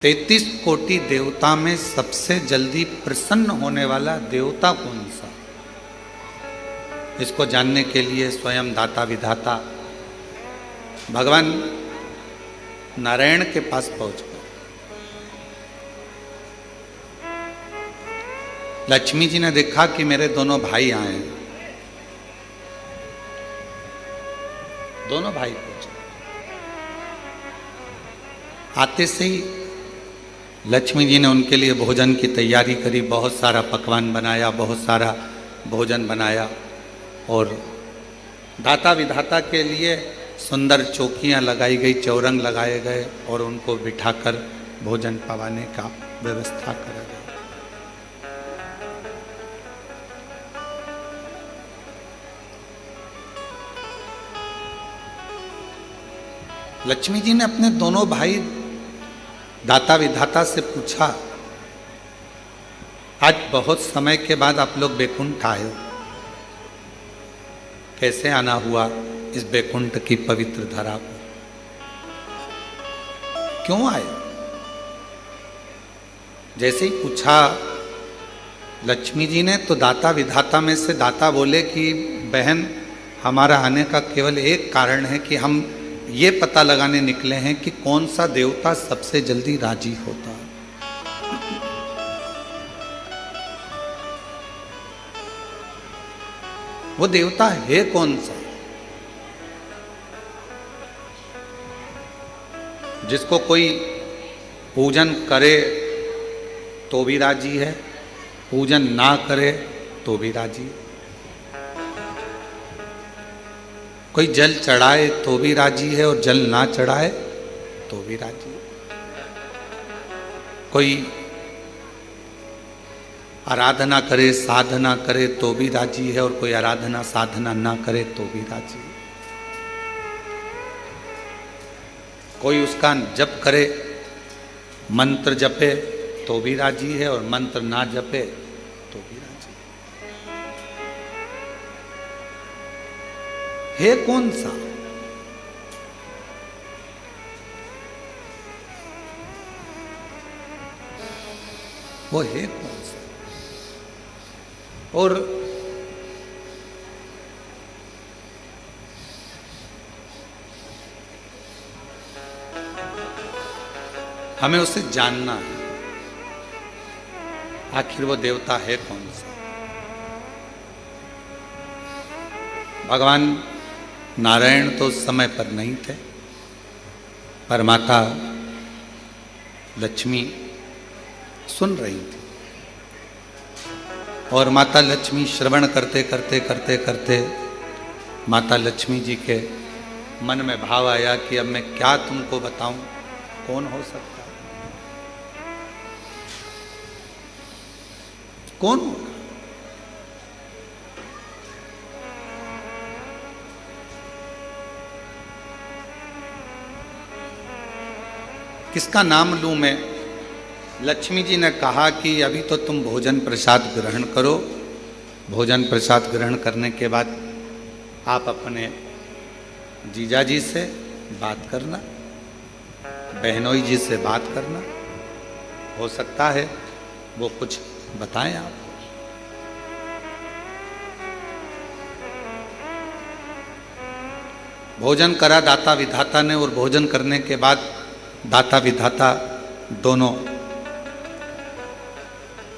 33 कोटि देवता में सबसे जल्दी प्रसन्न होने वाला देवता कौन सा? इसको जानने के लिए स्वयं दाता विधाता भगवान नारायण के पास पहुंच गए। लक्ष्मी जी ने देखा कि मेरे दोनों भाई आए हैं। दोनों भाई पहुंचे। आते से ही लक्ष्मी जी ने उनके लिए भोजन की तैयारी करी, बहुत सारा पकवान बनाया, बहुत सारा भोजन बनाया और दाता विधाता के लिए सुंदर चौकियां लगाई गई, चौरंग लगाए गए और उनको बिठाकर भोजन पवाने का व्यवस्था करा गया। लक्ष्मी जी ने अपने दोनों भाई दाता विधाता से पूछा, आज बहुत समय के बाद आप लोग बैकुंठ आए हो, कैसे आना हुआ इस बैकुंठ की पवित्र धरा पर? क्यों आए? जैसे ही पूछा लक्ष्मी जी ने तो दाता विधाता में से दाता बोले कि बहन, हमारा आने का केवल एक कारण है कि हम ये पता लगाने निकले हैं कि कौन सा देवता सबसे जल्दी राजी होता है। वो देवता है कौन सा जिसको कोई पूजन करे तो भी राजी है, पूजन ना करे तो भी राजी है, कोई जल चढ़ाए तो भी राजी है और जल ना चढ़ाए तो भी राजी है, कोई आराधना करे साधना करे तो भी राजी है और कोई आराधना साधना ना करे तो भी राजी है, कोई उसका जप करे मंत्र जपे तो भी राजी है और मंत्र ना जपे तो भी राजी है कौन सा? वो है कौन सा? और हमें उसे जानना है, आखिर वो देवता है कौन सा? भगवान नारायण तो उस समय पर नहीं थे, पर माता लक्ष्मी सुन रही थी और माता लक्ष्मी श्रवण करते करते करते करते माता लक्ष्मी जी के मन में भाव आया कि अब मैं क्या तुमको बताऊं, कौन हो सकता है, कौन होगा? किसका नाम लूं मैं? लक्ष्मी जी ने कहा कि अभी तो तुम भोजन प्रसाद ग्रहण करो, भोजन प्रसाद ग्रहण करने के बाद आप अपने जीजा जी से बात करना, बहनोई जी से बात करना, हो सकता है वो कुछ बताएं आपको। भोजन करा दाता विधाता ने और भोजन करने के बाद दाता विधाता दोनों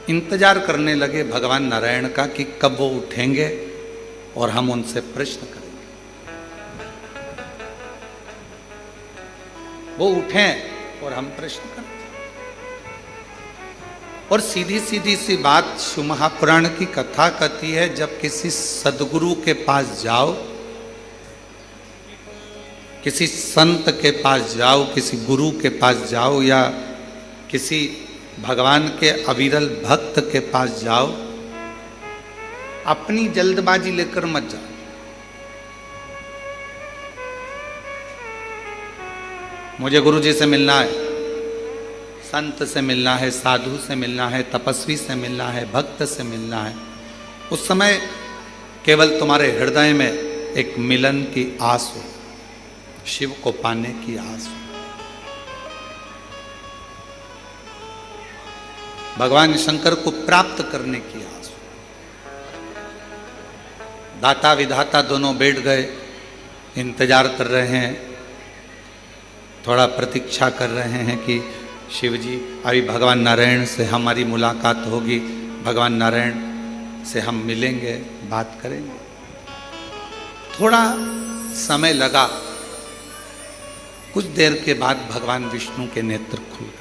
इंतजार करने लगे भगवान नारायण का कि कब वो उठेंगे और हम उनसे प्रश्न करेंगे। वो उठें और हम प्रश्न करें। और सीधी सीधी सी बात शिव महापुराण की कथा कहती है, जब किसी सदगुरु के पास जाओ, किसी संत के पास जाओ, किसी गुरु के पास जाओ या किसी भगवान के अविरल भक्त के पास जाओ, अपनी जल्दबाजी लेकर मत जाओ। मुझे गुरु जी से मिलना है, संत से मिलना है, साधु से मिलना है, तपस्वी से मिलना है, भक्त से मिलना है, उस समय केवल तुम्हारे हृदय में एक मिलन की आस हो, शिव को पाने की आस हो। भगवान शंकर को प्राप्त करने की आस। दाता विधाता दोनों बैठ गए, इंतजार कर रहे हैं, थोड़ा प्रतीक्षा कर रहे हैं कि शिव जी अभी भगवान नारायण से हमारी मुलाकात होगी, भगवान नारायण से हम मिलेंगे, बात करेंगे। थोड़ा समय लगा, कुछ देर के बाद भगवान विष्णु के नेत्र खुल गए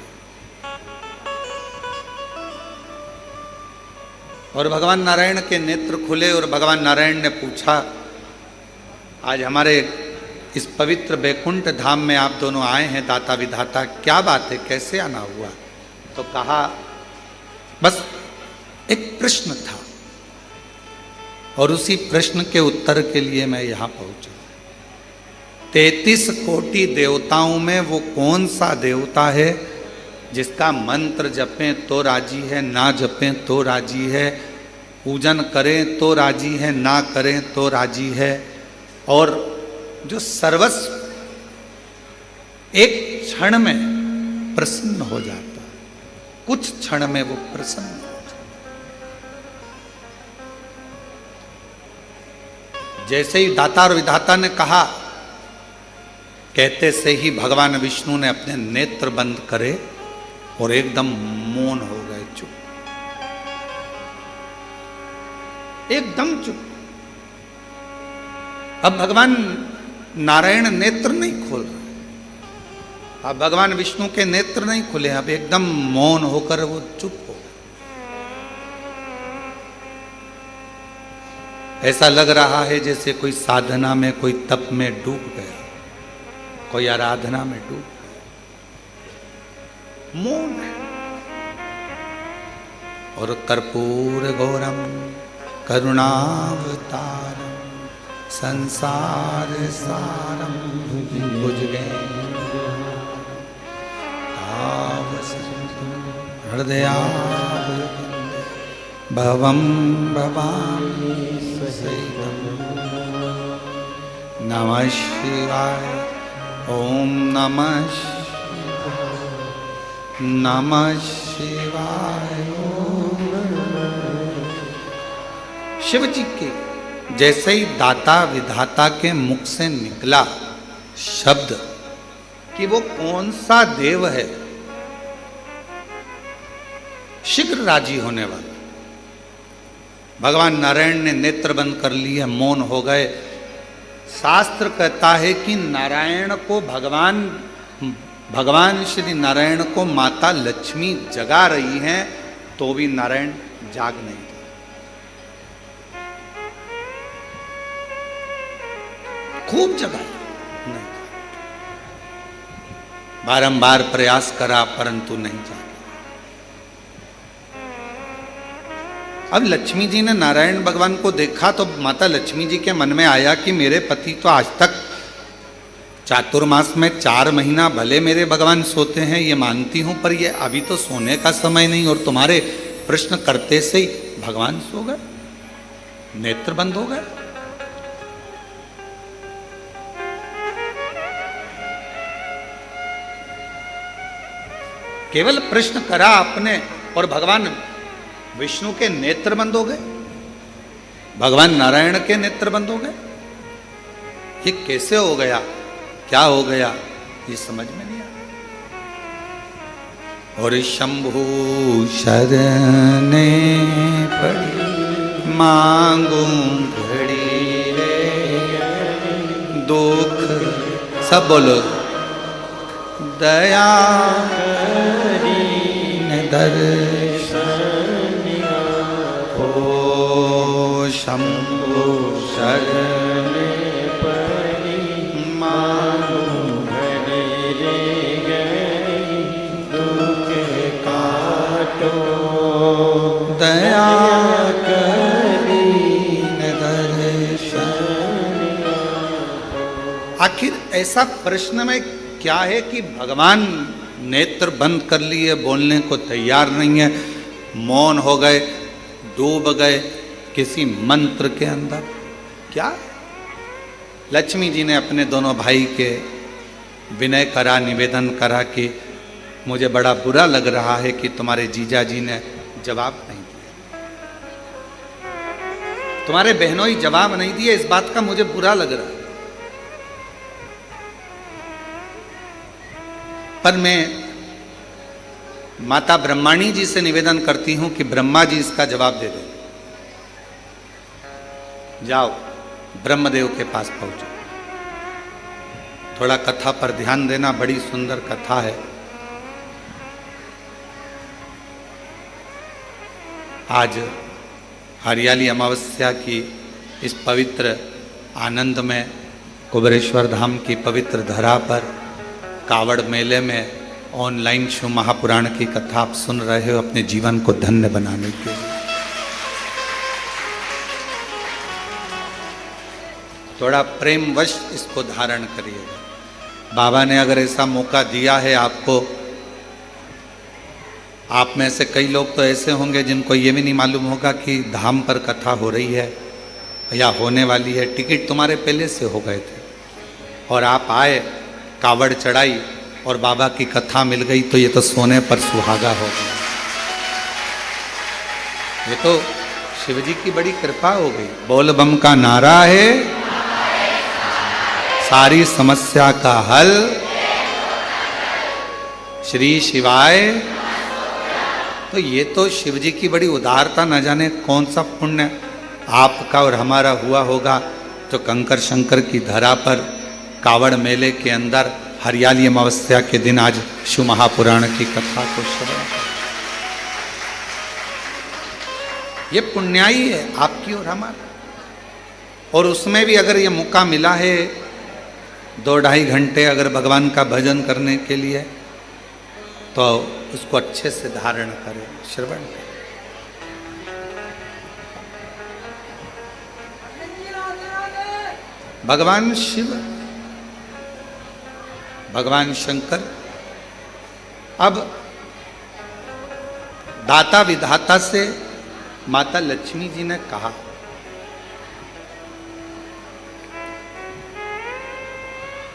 और भगवान नारायण के नेत्र खुले और भगवान नारायण ने पूछा, आज हमारे इस पवित्र बैकुंठ धाम में आप दोनों आए हैं दाता विधाता, क्या बात है, कैसे आना हुआ? तो कहा बस एक प्रश्न था और उसी प्रश्न के उत्तर के लिए मैं यहां पहुंचा। 33 कोटि देवताओं में वो कौन सा देवता है जिसका मंत्र जपें तो राजी है, ना जपें तो राजी है, पूजन करें तो राजी है, ना करें तो राजी है, और जो सर्वस्व एक क्षण में प्रसन्न हो जाता है, कुछ क्षण में वो प्रसन्न हो जाता है। जैसे ही दाता और विधाता ने कहा, कहते से ही भगवान विष्णु ने अपने नेत्र बंद करे और एकदम मौन हो गए, चुप, एकदम चुप। अब भगवान नारायण नेत्र नहीं खोल रहे, अब भगवान विष्णु के नेत्र नहीं खुले, अब एकदम मौन होकर वो चुप हो गए। ऐसा लग रहा है जैसे कोई साधना में, कोई तप में डूब गया, कोई आराधना में डूब गया, मौन है। और कर्पूर गौरम करुणावतारम संसार सारम भुजगे हृदया भवम भवामि सहितम। नमः शिवाय, ओम नमः शिवाय, नमः शिवाय। शिव जी के जैसे ही दाता विधाता के मुख से निकला शब्द कि वो कौन सा देव है, शीघ्र राजी होने वाला, भगवान नारायण ने नेत्र बंद कर लिए, मौन हो गए। शास्त्र कहता है कि नारायण को भगवान श्री नारायण को माता लक्ष्मी जगा रही हैं, तो भी नारायण जाग नहीं था। खूब जगाया, नहीं, बारंबार प्रयास करा परंतु नहीं जागा। अब लक्ष्मी जी ने नारायण भगवान को देखा तो माता लक्ष्मी जी के मन में आया कि मेरे पति तो आज तक चातुर्मास में 4 महीना भले मेरे भगवान सोते हैं, ये मानती हूं, पर ये अभी तो सोने का समय नहीं, और तुम्हारे प्रश्न करते से ही भगवान सो गए, नेत्र बंद हो गए। केवल प्रश्न करा आपने और भगवान विष्णु के नेत्र बंद हो गए, भगवान नारायण के नेत्र बंद हो गए। ये कैसे हो गया, क्या हो गया, ये समझ में नहीं आया। और शंभु शरणे पड़ी मांगू घड़ी रे दुख, सब बोलो, दया दर्शन हो शंभु शरण परि मांगू घड़ी रे गई दुख काटो दया करीन दर्शन। आखिर ऐसा प्रश्न में क्या है कि भगवान नेत्र बंद कर लिए, बोलने को तैयार नहीं है, मौन हो गए, डूब गए किसी मंत्र के अंदर? क्या? लक्ष्मी जी ने अपने दोनों भाई के विनय करा, निवेदन करा कि मुझे बड़ा बुरा लग रहा है कि तुम्हारे जीजा जी ने जवाब नहीं दिया, तुम्हारे बहनोई जवाब नहीं दिए, इस बात का मुझे बुरा लग रहा है। पर मैं माता ब्रह्माणी जी से निवेदन करती हूं कि ब्रह्मा जी इसका जवाब दे दें। जाओ ब्रह्मदेव के पास पहुंचो, थोड़ा कथा पर ध्यान देना, बड़ी सुंदर कथा है। आज हरियाली अमावस्या की इस पवित्र आनंद में कुबेरेश्वर धाम की पवित्र धरा पर कावड़ मेले में ऑनलाइन शिव महापुराण की कथा आप सुन रहे हो अपने जीवन को धन्य बनाने के लिए। थोड़ा प्रेमवश इसको धारण करिएगा। बाबा ने अगर ऐसा मौका दिया है आपको, आप में से कई लोग तो ऐसे होंगे जिनको ये भी नहीं मालूम होगा कि धाम पर कथा हो रही है या होने वाली है। टिकट तुम्हारे पहले से हो गए थे और आप आए, कावड़ चढ़ाई और बाबा की कथा मिल गई, तो ये तो सोने पर सुहागा हो गया। ये तो शिव जी की बड़ी कृपा हो गई। बोल बम का नारा है, सारी समस्या का हल, श्री शिवाय। तो ये तो शिव जी की बड़ी उदारता, न जाने कौन सा पुण्य आपका और हमारा हुआ होगा तो कंकर शंकर की धरा पर कावड़ मेले के अंदर हरियाली अमावस्या के दिन आज शिव महापुराण की कथा को श्रवण कर। ये पुण्याई है आपकी और हमारा। और उसमें भी अगर ये मौका मिला है 2-2.5 घंटे अगर भगवान का भजन करने के लिए, तो उसको अच्छे से धारण करें, श्रवण करें। भगवान शिव, भगवान शंकर अब दाता विधाता से माता लक्ष्मी जी ने कहा,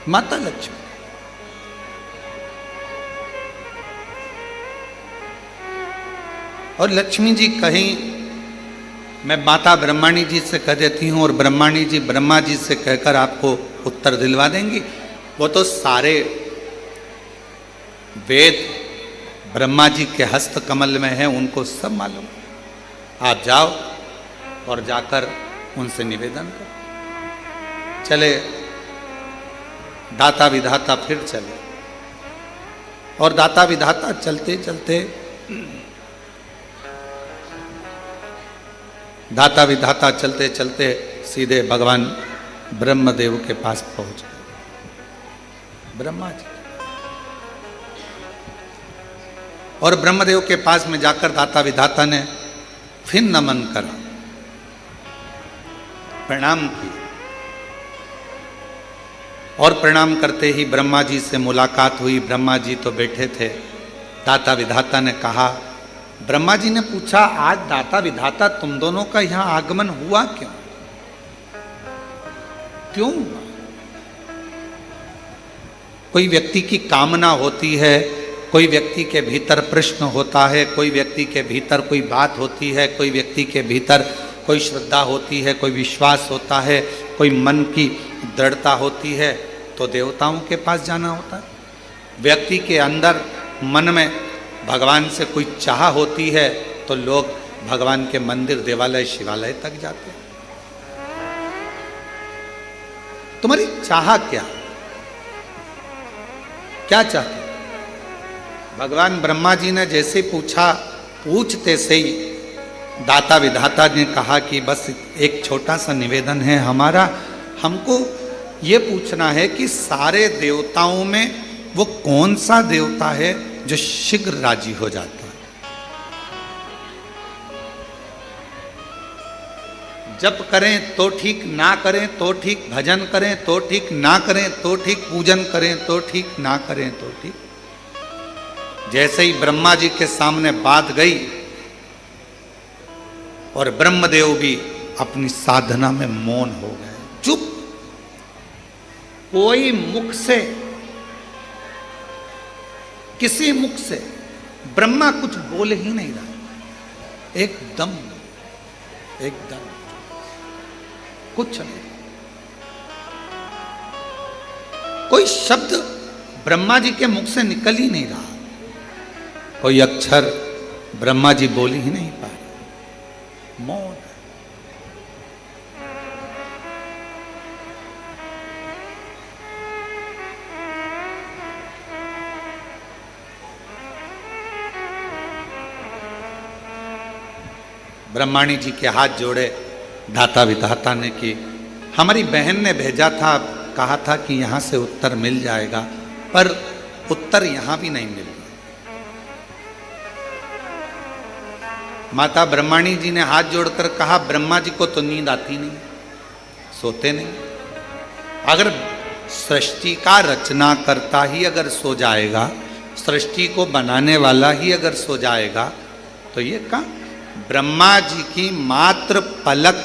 माता लक्ष्मी और लक्ष्मी जी कहीं, मैं माता ब्रह्माणी जी से कह देती हूं और ब्रह्माणी जी ब्रह्मा जी से कहकर आपको उत्तर दिलवा देंगी। वो तो सारे वेद ब्रह्मा जी के हस्त कमल में है, उनको सब मालूम। आप जाओ और जाकर उनसे निवेदन करो। चले दाता विधाता फिर चले, और दाता विधाता चलते चलते दाता विधाता चलते चलते सीधे भगवान ब्रह्मदेव के पास पहुंच गए। ब्रह्मा जी और ब्रह्मदेव के पास में जाकर दाता विधाता ने फिर नमन करा, प्रणाम किया। और प्रणाम करते ही ब्रह्मा जी से मुलाकात हुई। ब्रह्मा जी तो बैठे थे। दाता विधाता ने कहा, ब्रह्मा जी ने पूछा, आज दाता विधाता तुम दोनों का यहां आगमन हुआ क्यों? क्यों हुआ? कोई व्यक्ति की कामना होती है, कोई व्यक्ति के भीतर प्रश्न होता है, कोई व्यक्ति के भीतर कोई बात होती है, कोई व्यक्ति के भीतर कोई श्रद्धा होती है, कोई विश्वास होता है, कोई मन की दृढ़ता होती है, तो देवताओं के पास जाना होता है। व्यक्ति के अंदर मन में भगवान से कोई चाह होती है तो लोग भगवान के मंदिर, देवालय, शिवालय तक जाते हैं। तुम्हारी चाह क्या क्या चाहते? भगवान ब्रह्मा जी ने जैसे पूछा, पूछते से ही दाता विधाता ने कहा कि बस एक छोटा सा निवेदन है हमारा, हमको ये पूछना है कि सारे देवताओं में वो कौन सा देवता है जो शीघ्र राजी हो जाता है? जप करें तो ठीक, ना करें तो ठीक, भजन करें तो ठीक, ना करें तो ठीक, पूजन करें तो ठीक, ना करें तो ठीक। जैसे ही ब्रह्मा जी के सामने बात गई और ब्रह्मदेव भी अपनी साधना में मौन हो गए, चुप। कोई मुख से किसी मुख से ब्रह्मा कुछ बोल ही नहीं रहा, एकदम कुछ नहीं, कोई शब्द ब्रह्मा जी के मुख से निकल ही नहीं रहा, कोई अक्षर ब्रह्मा जी बोल ही नहीं पा रहे, मौन। ब्रह्माणी जी के हाथ जोड़े दाता विधाता ने कि हमारी बहन ने भेजा था, कहा था कि यहाँ से उत्तर मिल जाएगा, पर उत्तर यहाँ भी नहीं मिल रहा। माता ब्रह्माणी जी ने हाथ जोड़कर कहा, ब्रह्मा जी को तो नींद आती नहीं, सोते नहीं। अगर सृष्टि का रचना करता ही अगर सो जाएगा, सृष्टि को बनाने वाला ही अगर सो जाएगा, तो ये कहाँ? ब्रह्मा जी की मात्र पलक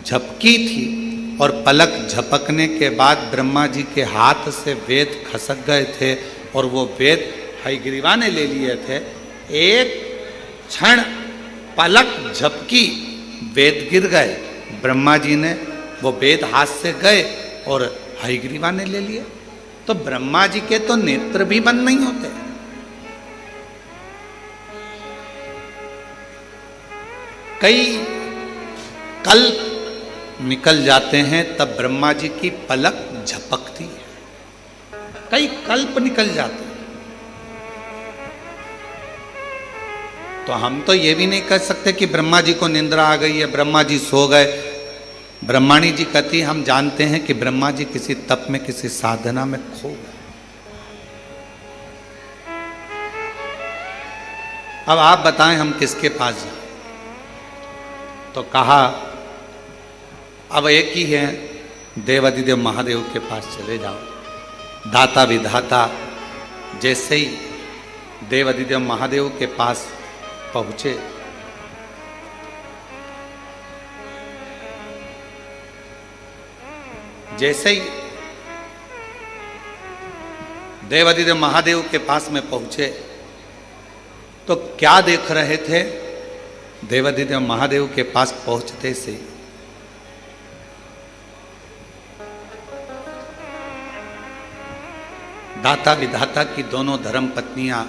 झपकी थी और पलक झपकने के बाद ब्रह्मा जी के हाथ से वेद खसक गए थे और वो वेद हयग्रीवा ने ले लिए थे। एक क्षण पलक झपकी, वेद गिर गए, ब्रह्मा जी ने वो वेद हाथ से गए और हयग्रीवा ने ले लिए। तो ब्रह्मा जी के तो नेत्र भी बंद नहीं होते। कई कल्प निकल जाते हैं तब ब्रह्मा जी की पलक झपकती है, कई कल्प निकल जाते हैं। तो हम तो ये भी नहीं कह सकते कि ब्रह्मा जी को निंद्रा आ गई है, ब्रह्मा जी सो गए। ब्रह्माणी जी कहती, हम जानते हैं कि ब्रह्मा जी किसी तप में, किसी साधना में खो गए। अब आप बताएं हम किसके पास जाएं? तो कहा अब एक ही है, देवादिदेव महादेव के पास चले जाओ। दाता विधाता जैसे ही देवादिदेव महादेव के पास पहुंचे, जैसे ही देवादिदेव महादेव के पास में पहुंचे तो क्या देख रहे थे? देवादिदेव महादेव के पास पहुंचते से दाता विधाता की दोनों धर्म पत्नियां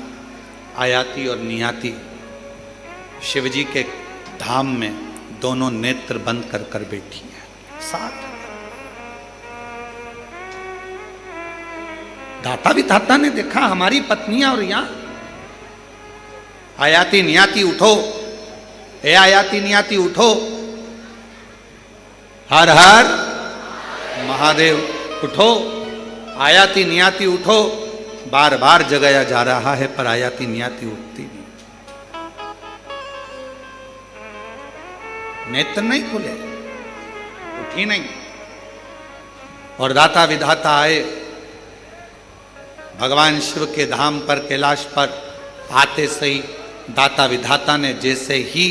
आयाति और नियाति शिवजी के धाम में दोनों नेत्र बंद कर कर बैठी हैं साथ। दाता विधाता ने देखा हमारी पत्नियां, और यहां आयाति नियाति उठो, ए आयाति नियाति उठो, हर हर महादेव उठो, आयाति नियाति उठो। बार बार जगाया जा रहा है पर आयाति नियाति उठती नहीं, नेत्र नहीं खुले, उठी नहीं। और दाता विधाता आए भगवान शिव के धाम पर, कैलाश पर आते सही दाता विधाता ने जैसे ही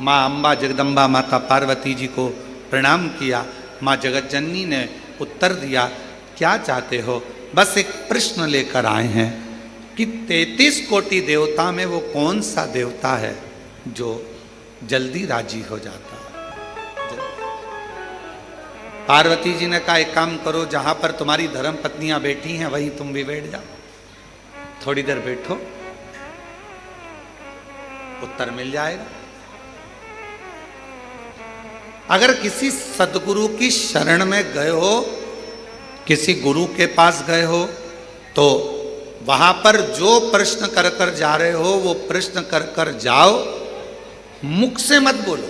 माँ अम्बा जगदम्बा माता पार्वती जी को प्रणाम किया, माँ जगतजननी ने उत्तर दिया, क्या चाहते हो? बस एक प्रश्न लेकर आए हैं कि 33 कोटि देवता में वो कौन सा देवता है जो जल्दी राजी हो जाता है? पार्वती जी ने कहा, एक काम करो, जहां पर तुम्हारी धर्म पत्नियां बैठी हैं वहीं तुम भी बैठ जाओ, थोड़ी देर बैठो, उत्तर मिल जाएगा। अगर किसी सदगुरु की शरण में गए हो, किसी गुरु के पास गए हो, तो वहां पर जो प्रश्न कर कर जा रहे हो वो प्रश्न कर कर जाओ, मुख से मत बोलो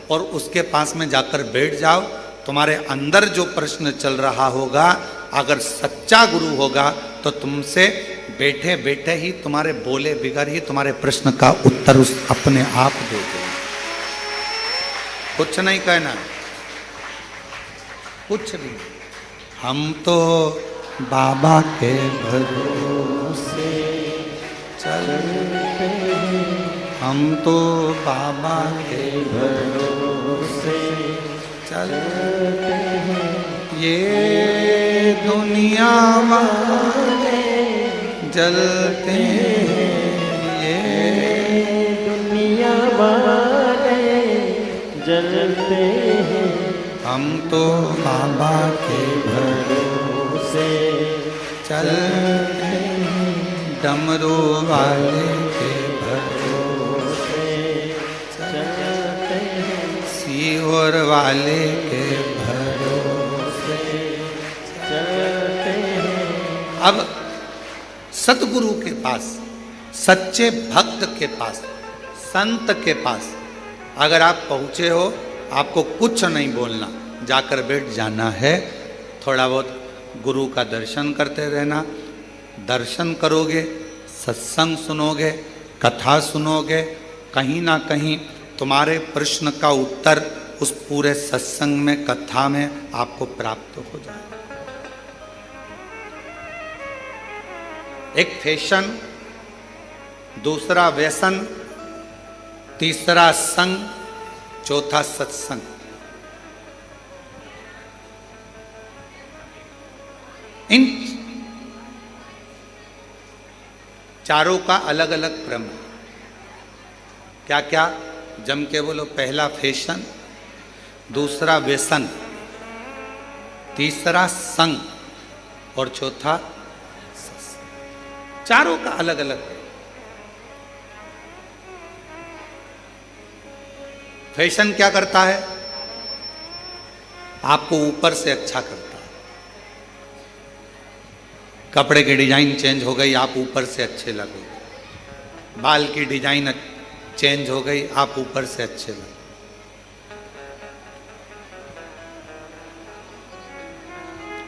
और उसके पास में जाकर बैठ जाओ। तुम्हारे अंदर जो प्रश्न चल रहा होगा, अगर सच्चा गुरु होगा तो तुमसे बैठे बैठे ही, तुम्हारे बोले बिगर ही तुम्हारे प्रश्न का उत्तर उस अपने आप दे देगा। कुछ नहीं कहना, कुछ भी। हम तो बाबा के भरोसे चलते हैं, हम तो बाबा के भरोसे चलते हैं, ये दुनिया वाले जलते ये दुनिया वाले जलते हैं, हम तो बाबा के भरोसे चलते हैं, डमरू वाले के भरोसे चलते हैं, सीहोर वाले के भरोसे चलते हैं। अब सतगुरु के पास, सच्चे भक्त के पास, संत के पास अगर आप पहुंचे हो, आपको कुछ नहीं बोलना, जाकर बैठ जाना है। थोड़ा बहुत गुरु का दर्शन करते रहना। दर्शन करोगे, सत्संग सुनोगे, कथा सुनोगे, कहीं ना कहीं तुम्हारे प्रश्न का उत्तर उस पूरे सत्संग में, कथा में आपको प्राप्त हो जाए। एक फैशन, दूसरा व्यसन, तीसरा संग, चौथा सत्संग। इन चारों का अलग अलग क्रम है। क्या क्या? जम के बोलो। पहला फैशन, दूसरा व्यसन, तीसरा संग और चौथा सत्संग। चारों का अलग अलग है। फैशन क्या करता है? आपको ऊपर से अच्छा करता है। कपड़े की डिजाइन चेंज हो गई, आप ऊपर से अच्छे लगोगे। बाल की डिजाइन चेंज हो गई, आप ऊपर से अच्छे लगोगे।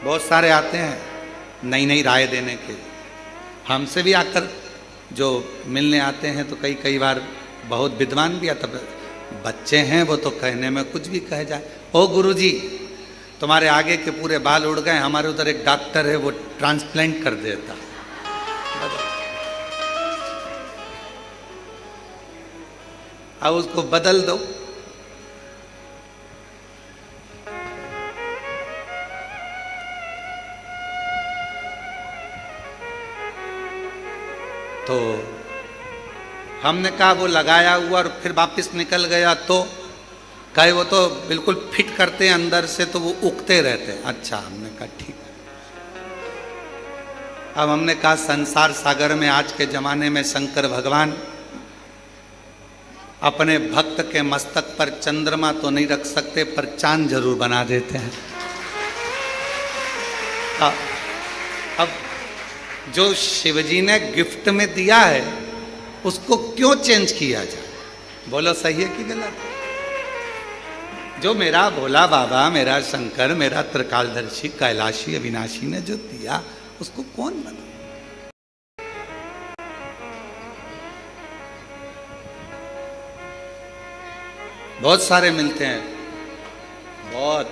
बहुत सारे आते हैं नई नई राय देने के। हमसे भी आकर जो मिलने आते हैं तो कई बार बहुत विद्वान भी आता। बच्चे हैं वो तो कहने में कुछ भी कह जाए। ओ गुरुजी, तुम्हारे आगे के पूरे बाल उड़ गए, हमारे उधर एक डॉक्टर है वो ट्रांसप्लांट कर देता। अब उसको बदल दो। तो हमने कहा वो लगाया हुआ और फिर वापस निकल गया, तो कहे वो तो बिल्कुल फिट करते हैं अंदर से, तो वो उगते रहते हैं। अच्छा, हमने कहा ठीक है। अब हमने कहा संसार सागर में आज के जमाने में शंकर भगवान अपने भक्त के मस्तक पर चंद्रमा तो नहीं रख सकते, पर चांद जरूर बना देते हैं। अब जो शिवजी ने गिफ्ट में दिया है उसको क्यों चेंज किया जाए? बोलो सही है कि गलत? जो मेरा भोला बाबा, मेरा शंकर, मेरा त्रिकालदर्शी, कैलाशी, अविनाशी ने जो दिया उसको कौन बना? बहुत सारे मिलते हैं, बहुत,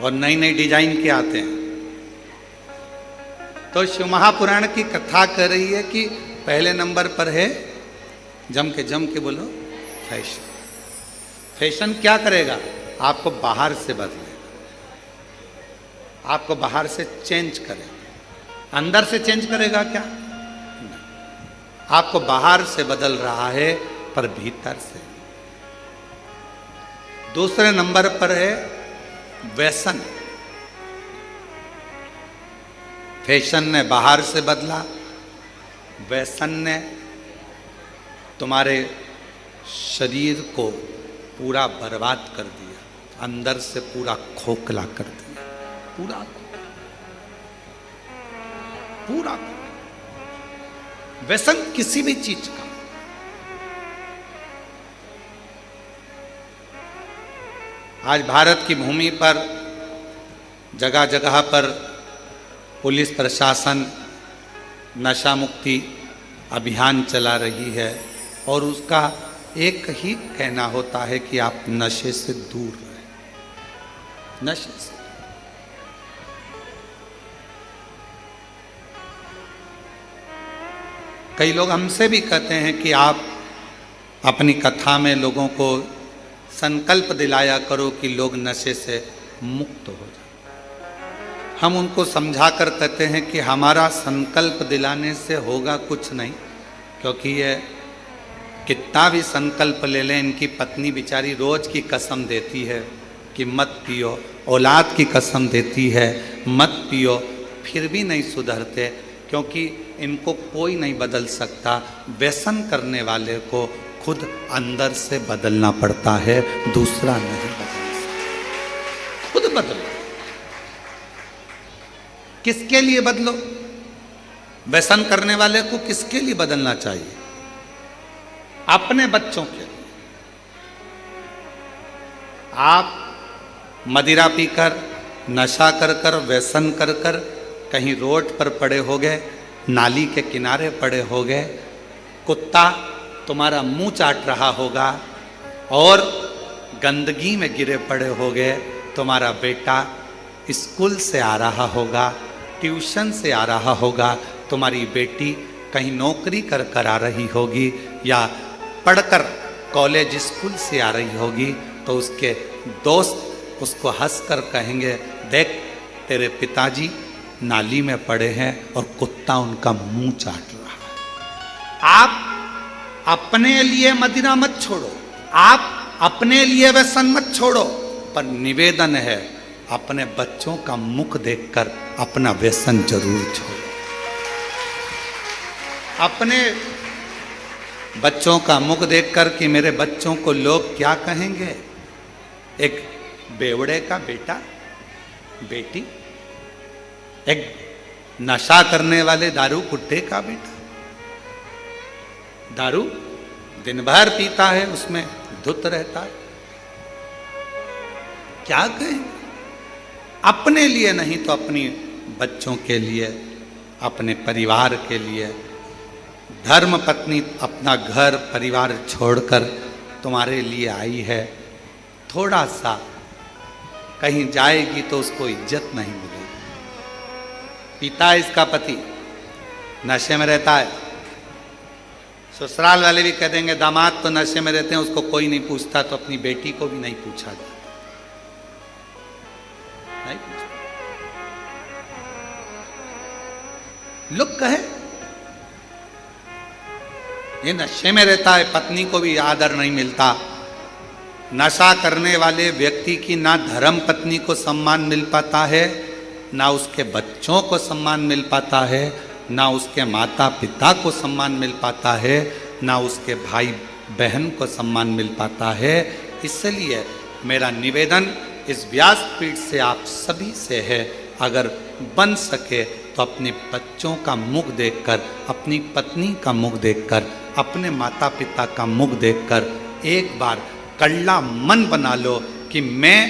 और नई नई डिजाइन के आते हैं। तो शिव महापुराण की कथा कर रही है कि पहले नंबर पर है, जम के बोलो, फैशन। फैशन क्या करेगा? आपको बाहर से बदलेगा, आपको बाहर से चेंज करेगा। अंदर से चेंज करेगा क्या? नहीं। आपको बाहर से बदल रहा है पर भीतर से। दूसरे नंबर पर है व्यसन। फैशन ने बाहर से बदला, व्यसन ने तुम्हारे शरीर को पूरा बर्बाद कर दिया, अंदर से पूरा खोखला कर दिया, पूरा। व्यसन किसी भी चीज का, आज भारत की भूमि पर जगह जगह पर पुलिस प्रशासन नशा मुक्ति अभियान चला रही है और उसका एक ही कहना होता है कि आप नशे से दूर रहें, नशे से। कई लोग हमसे भी कहते हैं कि आप अपनी कथा में लोगों को संकल्प दिलाया करो कि लोग नशे से मुक्त हो जाए। हम उनको समझा कर कहते हैं कि हमारा संकल्प दिलाने से होगा कुछ नहीं, क्योंकि ये कितना भी संकल्प ले लें, इनकी पत्नी बेचारी रोज की कसम देती है कि मत पियो, औलाद की कसम देती है मत पियो, फिर भी नहीं सुधरते, क्योंकि इनको कोई नहीं बदल सकता। व्यसन करने वाले को खुद अंदर से बदलना पड़ता है, दूसरा नहीं बदल सकता। खुद बदलो। किसके लिए बदलो? व्यसन करने वाले को किसके लिए बदलना चाहिए? अपने बच्चों के लिए। आप मदिरा पीकर, नशा कर कर, व्यसन कर कर कहीं रोड पर पड़े हो गए, नाली के किनारे पड़े हो गए, कुत्ता तुम्हारा मुंह चाट रहा होगा और गंदगी में गिरे पड़े हो गए, तुम्हारा बेटा स्कूल से आ रहा होगा, ट्यूशन से आ रहा होगा, तुम्हारी बेटी कहीं नौकरी कर कर आ रही होगी या पढ़कर कॉलेज स्कूल से आ रही होगी, तो उसके दोस्त उसको हंसकर कहेंगे, देख तेरे पिताजी नाली में पड़े हैं और कुत्ता उनका मुंह चाट रहा है। आप अपने लिए मदिरा मत छोड़ो, आप अपने लिए व्यसन मत छोड़ो, पर निवेदन है अपने बच्चों का मुख देखकर अपना व्यसन जरूर छोड़ो। अपने बच्चों का मुख देखकर कि मेरे बच्चों को लोग क्या कहेंगे। एक बेवड़े का बेटा बेटी, एक नशा करने वाले दारू कुट्टे का बेटा, दारू दिन भर पीता है, उसमें धुत रहता है, क्या कहें? अपने लिए नहीं तो अपनी बच्चों के लिए, अपने परिवार के लिए। धर्म पत्नी अपना घर परिवार छोड़कर तुम्हारे लिए आई है, थोड़ा सा कहीं जाएगी तो उसको इज्जत नहीं मिलेगी। पिता इसका पति नशे में रहता है, ससुराल वाले भी कह देंगे दामाद तो नशे में रहते हैं, उसको कोई नहीं पूछता, तो अपनी बेटी को भी नहीं पूछा जाता, नहीं पूछता। लोग कहे ये नशे में रहता है, पत्नी को भी आदर नहीं मिलता। नशा करने वाले व्यक्ति की ना धर्म पत्नी को सम्मान मिल पाता है, ना उसके बच्चों को सम्मान मिल पाता है, ना उसके माता पिता को सम्मान मिल पाता है, ना उसके भाई बहन को सम्मान मिल पाता है। इसलिए मेरा निवेदन इस व्यासपीठ से आप सभी से है, अगर बन सके तो अपने बच्चों का मुख देखकर, अपनी पत्नी का मुख देखकर, अपने माता पिता का मुख देखकर एक बार कल्ला मन बना लो कि मैं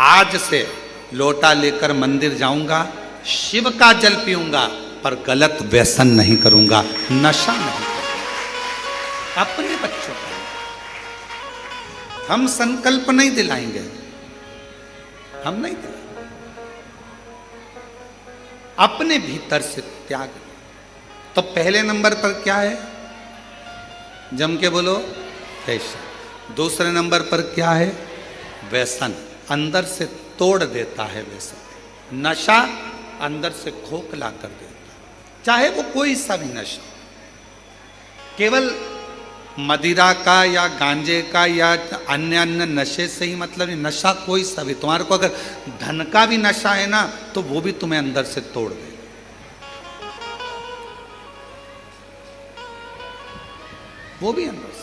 आज से लोटा लेकर मंदिर जाऊंगा, शिव का जल पीऊंगा, पर गलत व्यसन नहीं करूंगा, नशा नहीं करूंगा। अपने बच्चों का हम संकल्प नहीं दिलाएंगे, हम नहीं दिलाएंगे, अपने भीतर से त्याग। तो पहले नंबर पर क्या है? जम के बोलो, व्यसन। दूसरे नंबर पर क्या है? व्यसन। अंदर से तोड़ देता है व्यसन। नशा अंदर से खोखला कर देता है, चाहे वो कोई सा भी नशा, केवल मदिरा का या गांजे का या अन्य अन्य नशे से ही मतलब नहीं, नशा कोई सा भी। तुम्हारे को अगर धन का भी नशा है ना, तो वो भी तुम्हें अंदर से तोड़ देगा। वो भी अंदर से,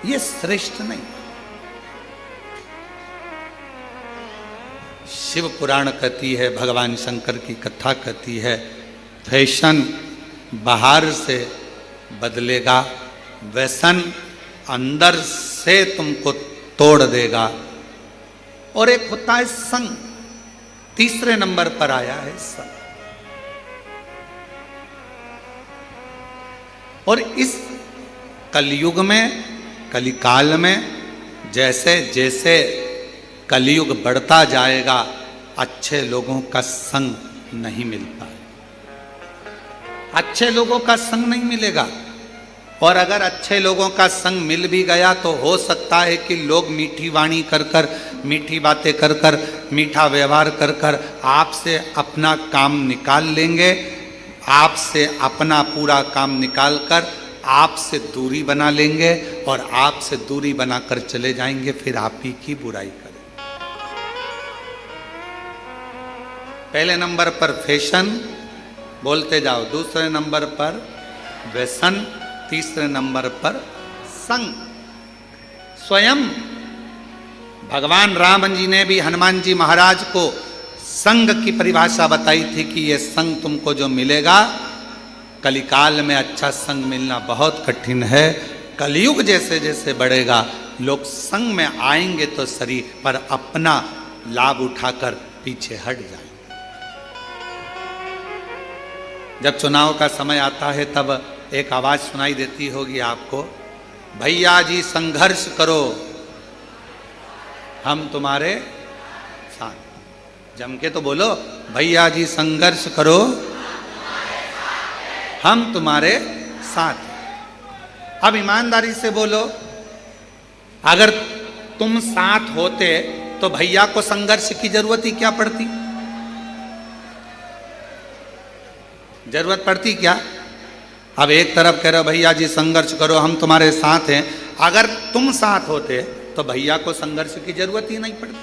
ये श्रेष्ठ नहीं। शिव पुराण कहती है, भगवान शंकर की कथा कहती है, फैशन बाहर से बदलेगा, व्यसन अंदर से तुमको तोड़ देगा। और एक होता है संग, तीसरे नंबर पर आया है संग। और इस कलयुग में, कलिकाल में, जैसे जैसे कलयुग बढ़ता जाएगा, अच्छे लोगों का संग नहीं मिलता है। अच्छे लोगों का संग नहीं मिलेगा। और अगर अच्छे लोगों का संग मिल भी गया तो हो सकता है कि लोग मीठी वाणी कर कर, मीठी बातें कर कर, मीठा व्यवहार कर कर आपसे अपना काम निकाल लेंगे, आपसे अपना पूरा काम निकाल कर आपसे दूरी बना लेंगे और आपसे दूरी बनाकर चले जाएंगे, फिर आप ही की बुराई करें। पहले नंबर पर फैशन, बोलते जाओ। दूसरे नंबर पर व्यसन, तीसरे नंबर पर संग। स्वयं भगवान राम जी ने भी हनुमान जी महाराज को संग की परिभाषा बताई थी कि ये संग तुमको जो मिलेगा, कलिकाल में अच्छा संग मिलना बहुत कठिन है। कलयुग जैसे जैसे बढ़ेगा लोग संग में आएंगे तो सही, पर अपना लाभ उठाकर पीछे हट जाएंगे। जब चुनाव का समय आता है तब एक आवाज सुनाई देती होगी आपको, भैया जी संघर्ष करो हम तुम्हारे साथ। जम के तो बोलो, भैया जी संघर्ष करो हम तुम्हारे साथ। अब ईमानदारी से बोलो, अगर तुम साथ होते तो भैया को संघर्ष की जरूरत ही क्या पड़ती? जरूरत पड़ती क्या? अब एक तरफ कह रहे हो भैया जी संघर्ष करो हम तुम्हारे साथ हैं, अगर तुम साथ होते तो भैया को संघर्ष की जरूरत ही नहीं पड़ती।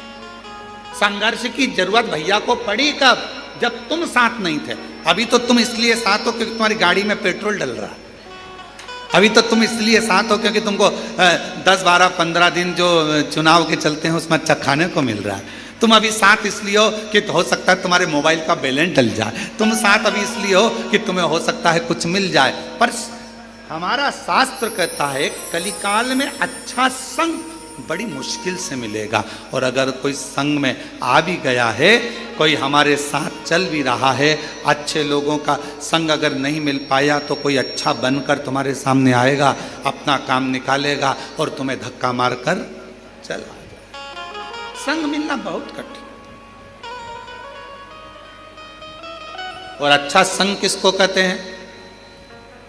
संघर्ष की जरूरत भैया को पड़ी कब? जब तुम साथ नहीं थे। अभी तो तुम इसलिए साथ हो क्योंकि तुम्हारी गाड़ी में पेट्रोल डल रहा है। अभी तो तुम इसलिए साथ हो क्योंकि तुमको 10, 12, 15 दिन जो चुनाव के चलते हैं उसमें अच्छा खाने को मिल रहा है। तुम अभी साथ इसलिए हो कि हो सकता है तुम्हारे मोबाइल का बैलेंस डल जाए। तुम साथ अभी इसलिए हो कि तुम्हें हो सकता है कुछ मिल जाए। पर हमारा शास्त्र कहता है कलिकाल में अच्छा संग बड़ी मुश्किल से मिलेगा। और अगर कोई संग में आ भी गया है, कोई हमारे साथ चल भी रहा है, अच्छे लोगों का संग अगर नहीं मिल पाया तो कोई अच्छा बनकर तुम्हारे सामने आएगा, अपना काम निकालेगा और तुम्हें धक्का मारकर चला जाए। संग मिलना बहुत कठिन। और अच्छा संग किसको कहते हैं?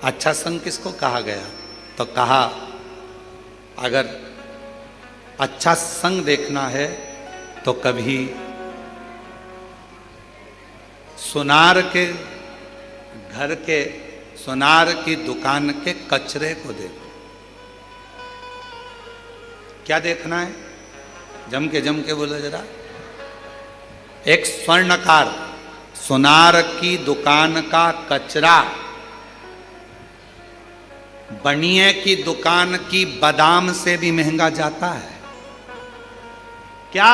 अच्छा संग किसको कहा गया? तो कहा अगर अच्छा संग देखना है तो कभी सुनार के घर के, सुनार की दुकान के कचरे को देखो। क्या देखना है? जम के बोलो जरा। एक स्वर्णकार सुनार की दुकान का कचरा बनिए की दुकान की बादाम से भी महंगा जाता है। क्या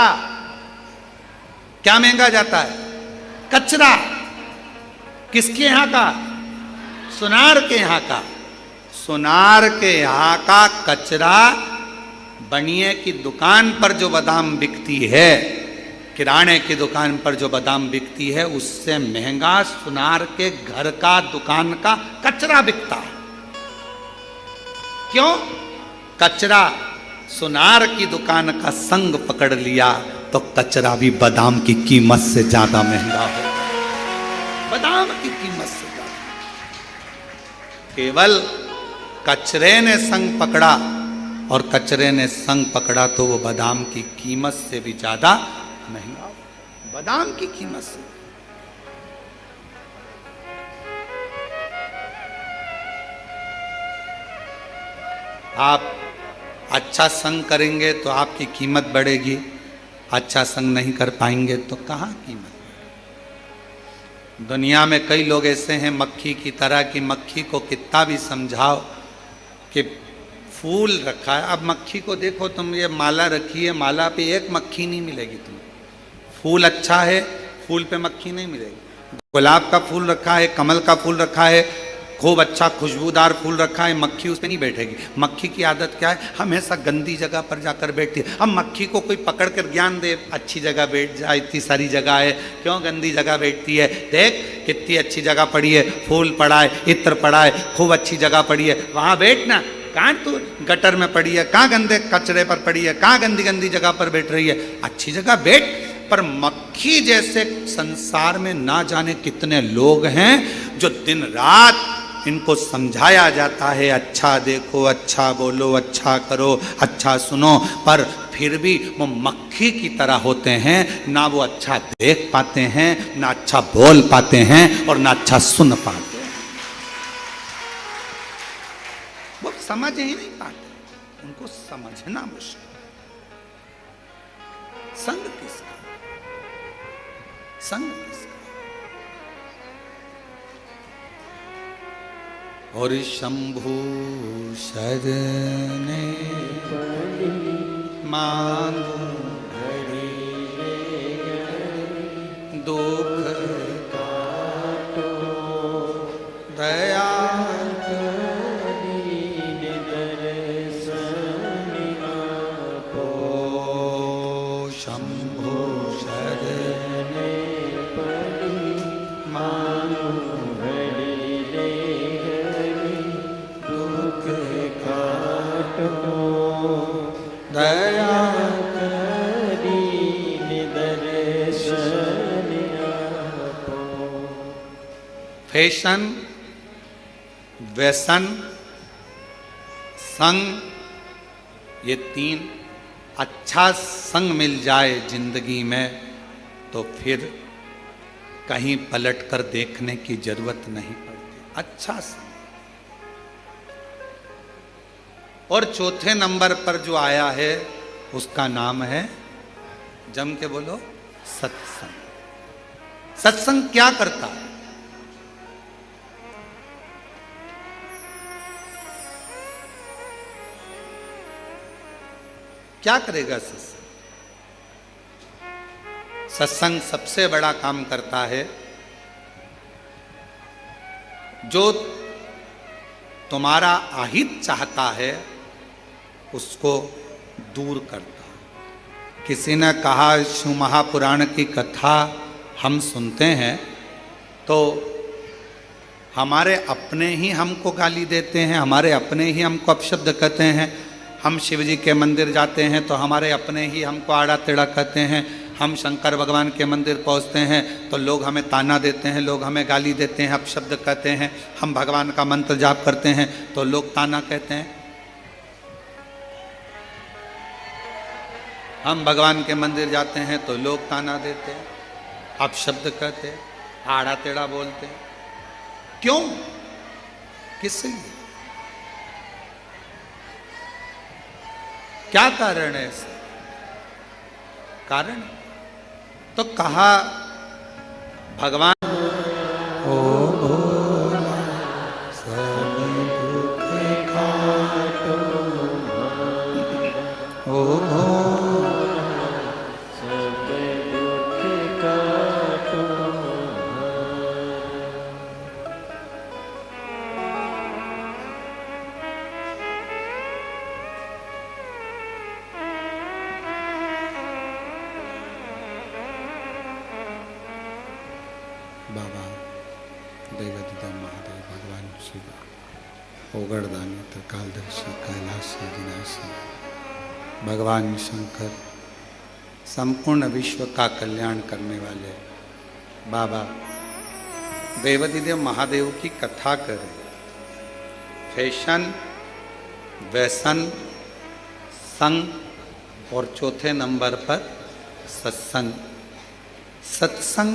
क्या महंगा जाता है? कचरा। किसके यहां का? सुनार के यहां का। सुनार के यहां का कचरा बनिए की दुकान पर जो बादाम बिकती है, किराने की दुकान पर जो बादाम बिकती है, उससे महंगा सुनार के घर का दुकान का कचरा बिकता है। क्यों? कचरा सुनार की दुकान का संग पकड़ लिया तो कचरा भी बादाम की कीमत से ज्यादा महंगा हो। बादाम की कीमत से ज्यादा। केवल कचरे ने संग पकड़ा, और कचरे ने संग पकड़ा तो वो बादाम की कीमत से भी ज्यादा महंगा हो। बादाम की कीमत से। आप अच्छा संग करेंगे तो आपकी कीमत बढ़ेगी, अच्छा संग नहीं कर पाएंगे तो कहाँ कीमत? दुनिया में कई लोग ऐसे हैं मक्खी की तरह कि मक्खी को कितना भी समझाओ कि फूल रखा है। अब मक्खी को देखो तुम, ये माला रखी है, माला पे एक मक्खी नहीं मिलेगी तुम्हें। फूल अच्छा है, फूल पे मक्खी नहीं मिलेगी। गुलाब का फूल रखा है, कमल का फूल रखा है, खूब अच्छा खुशबूदार फूल रखा है, मक्खी उस पर नहीं बैठेगी। मक्खी की आदत क्या है? हमेशा गंदी जगह पर जाकर बैठती है। अब मक्खी को कोई पकड़ कर ज्ञान दे, अच्छी जगह बैठ जा, इतनी सारी जगह है, क्यों गंदी जगह बैठती है? देख कितनी अच्छी जगह पड़ी है, फूल पड़ा है, इत्र पड़ा है, खूब अच्छी जगह पड़ी है, वहाँ बैठना। कहाँ तू गटर में पड़ी है, कहाँ गंदे कचरे पर पड़ी है, कहाँ गंदी गंदी जगह पर बैठ रही है? अच्छी जगह बैठ। पर मक्खी जैसे संसार में ना जाने कितने लोग हैं जो दिन रात इनको समझाया जाता है अच्छा देखो, अच्छा बोलो, अच्छा करो, अच्छा सुनो, पर फिर भी वो मक्खी की तरह होते हैं। ना वो अच्छा देख पाते हैं, ना अच्छा बोल पाते हैं और ना अच्छा सुन पाते हैं। वो समझ ही नहीं पाते, उनको समझना मुश्किल। संग किसका, संग किसका। और शंभु शरणे मांगो दुख काटो दया शंभु शरणे मांगो दया फैशन, व्यसन, संग, ये तीन। अच्छा संग मिल जाए जिंदगी में तो फिर कहीं पलट कर देखने की जरूरत नहीं पड़ती। अच्छा संग। और चौथे नंबर पर जो आया है उसका नाम है, जम के बोलो, सत्संग। सत्संग क्या करता है? क्या करेगा सत्संग? सत्संग सबसे बड़ा काम करता है, जो तुम्हारा अहित चाहता है उसको दूर करता है। किसी ने कहा, शिव महापुराण की कथा हम सुनते हैं तो हमारे अपने ही हमको गाली देते हैं, हमारे अपने ही हमको अपशब्द कहते हैं। हम शिव जी के मंदिर जाते हैं तो हमारे अपने ही हमको आड़ा टेढ़ा कहते हैं। हम शंकर भगवान के मंदिर पहुंचते हैं तो लोग हमें ताना देते हैं, लोग हमें गाली देते हैं, अपशब्द कहते हैं। हम भगवान का मंत्र जाप करते हैं तो लोग ताना कहते हैं। हम भगवान के मंदिर जाते हैं तो लोग ताना देते हैं, अपशब्द कहते हैं, आड़ा टेढ़ा बोलते हैं। क्यों? किस लिए? क्या कारण है इसका? कारण तो कहा भगवान ओ भोला सब दुख काटो, ओ भोला सब दुख काटो। बाबा देवदत्ता महादेव, भगवान शिव, ओगड़दानी त्रिकालदर्शी, कैलाशी विनाशी, भगवान शंकर, संपूर्ण विश्व का कल्याण करने वाले बाबा देवदत्ता महादेव की कथा करें। फैशन, व्यसन, संग और चौथे नंबर पर सत्संग। सत्संग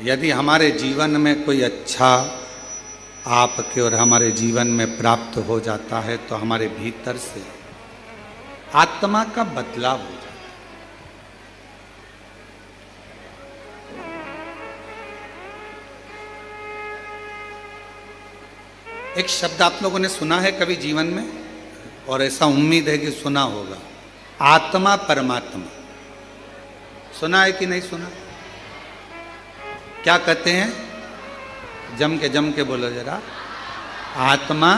यदि हमारे जीवन में कोई अच्छा आपके और हमारे जीवन में प्राप्त हो जाता है तो हमारे भीतर से आत्मा का बदलाव हो जाता है। एक शब्द आप लोगों ने सुना है कभी जीवन में, और ऐसा उम्मीद है कि सुना होगा, आत्मा परमात्मा। सुना है कि नहीं सुना? क्या कहते हैं? जम के बोलो जरा, आत्मा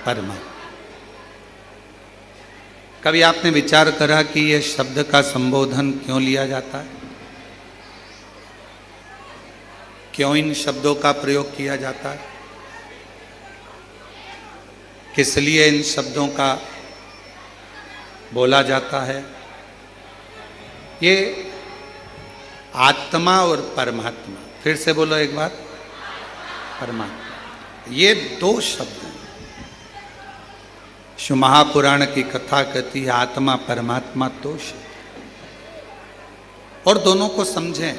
परमात्मा। कभी आपने विचार करा कि यह शब्द का संबोधन क्यों लिया जाता है? क्यों इन शब्दों का प्रयोग किया जाता है? किस लिए इन शब्दों का बोला जाता है? ये आत्मा और परमात्मा, फिर से बोलो एक बार, परमात्मा। ये दो शब्द हैं। शिव महापुराण की कथा कहती है आत्मा परमात्मा दो शब्द, और दोनों को समझें,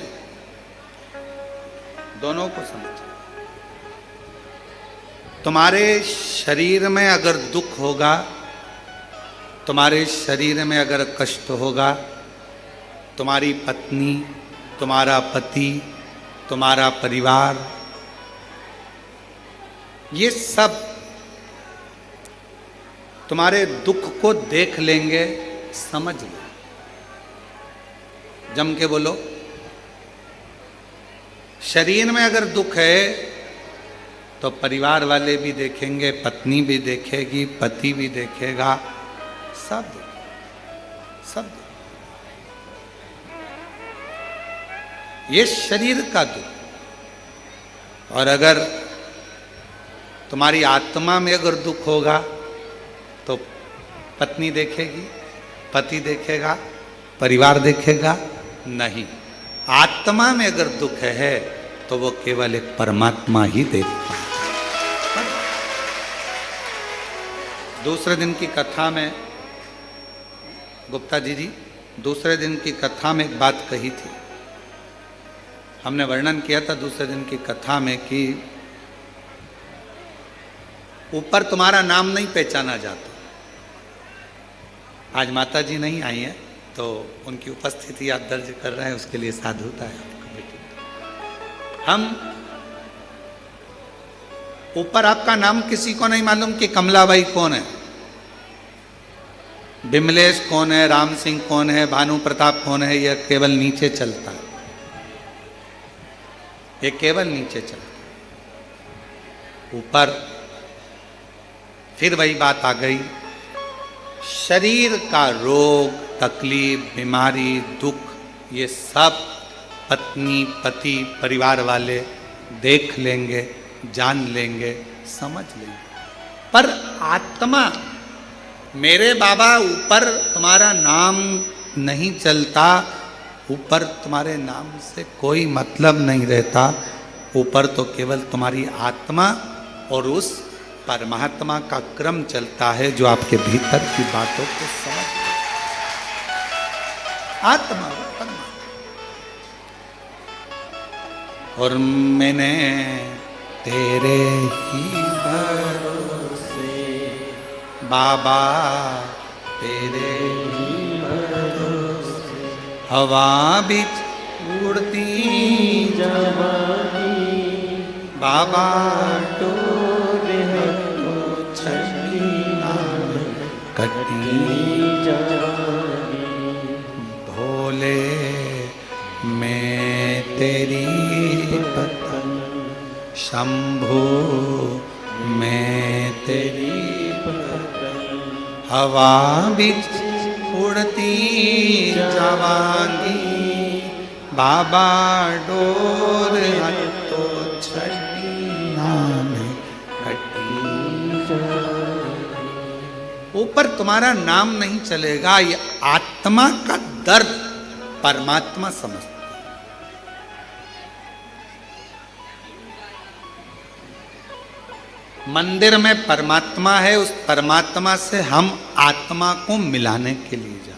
दोनों को समझें। तुम्हारे शरीर में अगर दुख होगा, तुम्हारे शरीर में अगर कष्ट होगा, तुम्हारी पत्नी, तुम्हारा पति, तुम्हारा परिवार, ये सब तुम्हारे दुख को देख लेंगे, समझ लेंगे। जम के बोलो। शरीर में अगर दुख है तो परिवार वाले भी देखेंगे, पत्नी भी देखेगी, पति भी देखेगा, सब देखेंगे, सब देखेंगे। ये शरीर का दुख। और अगर तुम्हारी आत्मा में अगर दुख होगा तो पत्नी देखेगी, पति देखेगा, परिवार देखेगा नहीं। आत्मा में अगर दुख है तो वो केवल एक परमात्मा ही देखता है। दूसरे दिन की कथा में गुप्ता जी दूसरे दिन की कथा में एक बात कही थी। हमने वर्णन किया था दूसरे दिन की कथा में कि ऊपर तुम्हारा नाम नहीं पहचाना जाता। आज माता जी नहीं आई हैं तो उनकी उपस्थिति आप दर्ज कर रहे हैं, उसके लिए साधुता है आपका बेटी। हम ऊपर आपका नाम किसी को नहीं मालूम कि कमलाबाई कौन है, बिमलेश कौन है, राम सिंह कौन है, भानु प्रताप कौन है। यह केवल नीचे चलता है, ये केवल नीचे चलता है। ऊपर फिर वही बात आ गई, शरीर का रोग, तकलीफ, बीमारी, दुख, ये सब पत्नी, पति, परिवार वाले देख लेंगे, जान लेंगे, समझ लेंगे। पर आत्मा, मेरे बाबा ऊपर तुम्हारा नाम नहीं चलता, ऊपर तुम्हारे नाम से कोई मतलब नहीं रहता। ऊपर तो केवल तुम्हारी आत्मा और उस परमात्मा का क्रम चलता है जो आपके भीतर की बातों को समझ। आत्मा परमात्मा। और मैंने तेरे ही भरोसे बाबा, तेरे ही भरोसे हवा बिच उड़ती जवानी बाबा टोरे कटी जवानी भोले मैं तेरी पतंग, शंभो मैं तेरी पतंग, हवा बिच उड़ती जवानी बाबा डोर तो छठी नाम कटी। ऊपर तुम्हारा नाम नहीं चलेगा, ये आत्मा का दर्द परमात्मा समझता है। मंदिर में परमात्मा है, उस परमात्मा से हम आत्मा को मिलाने के लिए जाते।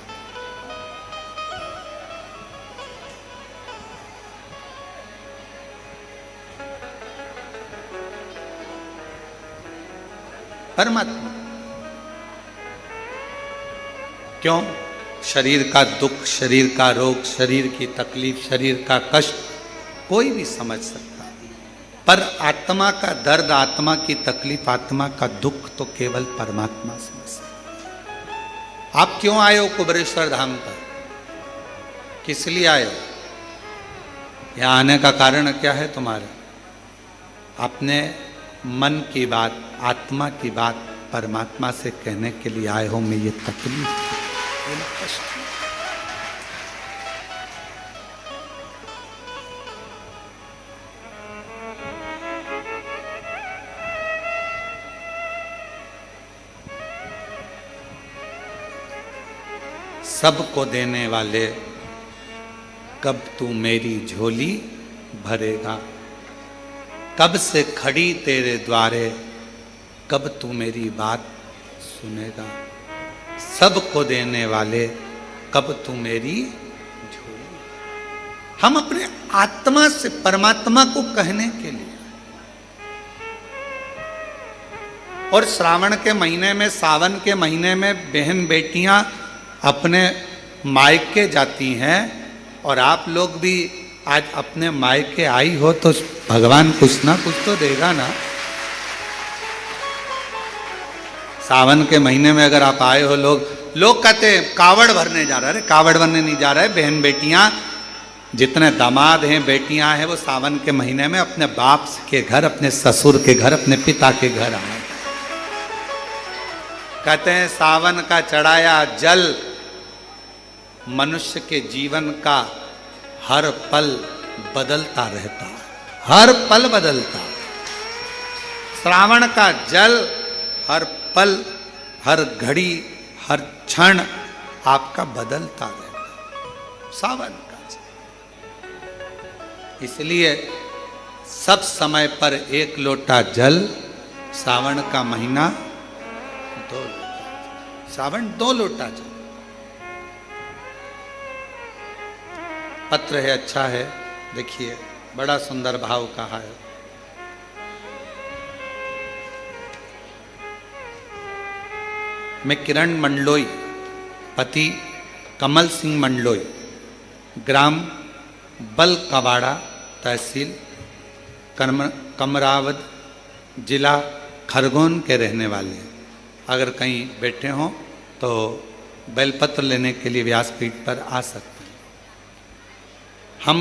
परमात्मा क्यों? शरीर का दुख, शरीर का रोग, शरीर की तकलीफ, शरीर का कष्ट कोई भी समझ सकता है, पर आत्मा का दर्द, आत्मा की तकलीफ, आत्मा का दुख तो केवल परमात्मा समझ सकता। आप क्यों आए हो कुबरेश्वर धाम पर? किस लिए आए हो? यहाँ आने का कारण क्या है तुम्हारा? अपने मन की बात, आत्मा की बात परमात्मा से कहने के लिए आए हो। मैं ये तकलीफ, ये कष्ट, सबको देने वाले कब तू मेरी झोली भरेगा। कब से खड़ी तेरे द्वारे, कब तू मेरी बात सुनेगा। सबको देने वाले, कब तू मेरी झोली। हम अपने आत्मा से परमात्मा को कहने के लिए, और श्रावण के महीने में, सावन के महीने में बहन बेटियां अपने मायके जाती हैं, और आप लोग भी आज अपने मायके आई हो तो भगवान कुछ ना कुछ तो देगा ना। सावन के महीने में अगर आप आए हो, लोग कहते हैं कावड़ भरने जा रहा है। अरे कावड़ भरने नहीं जा रहा है, बहन बेटियां, जितने दामाद हैं, बेटियां हैं, वो सावन के महीने में अपने बाप के घर, अपने ससुर के घर, अपने पिता के घर आए। कहते हैं सावन का चढ़ाया जल मनुष्य के जीवन का हर पल बदलता रहता, हर पल बदलता। श्रावण का जल हर पल, हर घड़ी, हर क्षण आपका बदलता रहता, सावन का जल। इसलिए सब समय पर एक लोटा जल, सावन का महीना 2 लोटा, सावन 2 लोटा जल। पत्र है, अच्छा है, देखिए बड़ा सुंदर भाव कहा है। मैं किरण मंडलोई, पति कमल सिंह मंडलोई, ग्राम बलकवाड़ा, तहसील कमरावद, जिला खरगोन के रहने वाले हैं। अगर कहीं बैठे हों तो बेलपत्र लेने के लिए व्यासपीठ पर आ सकते हैं। हम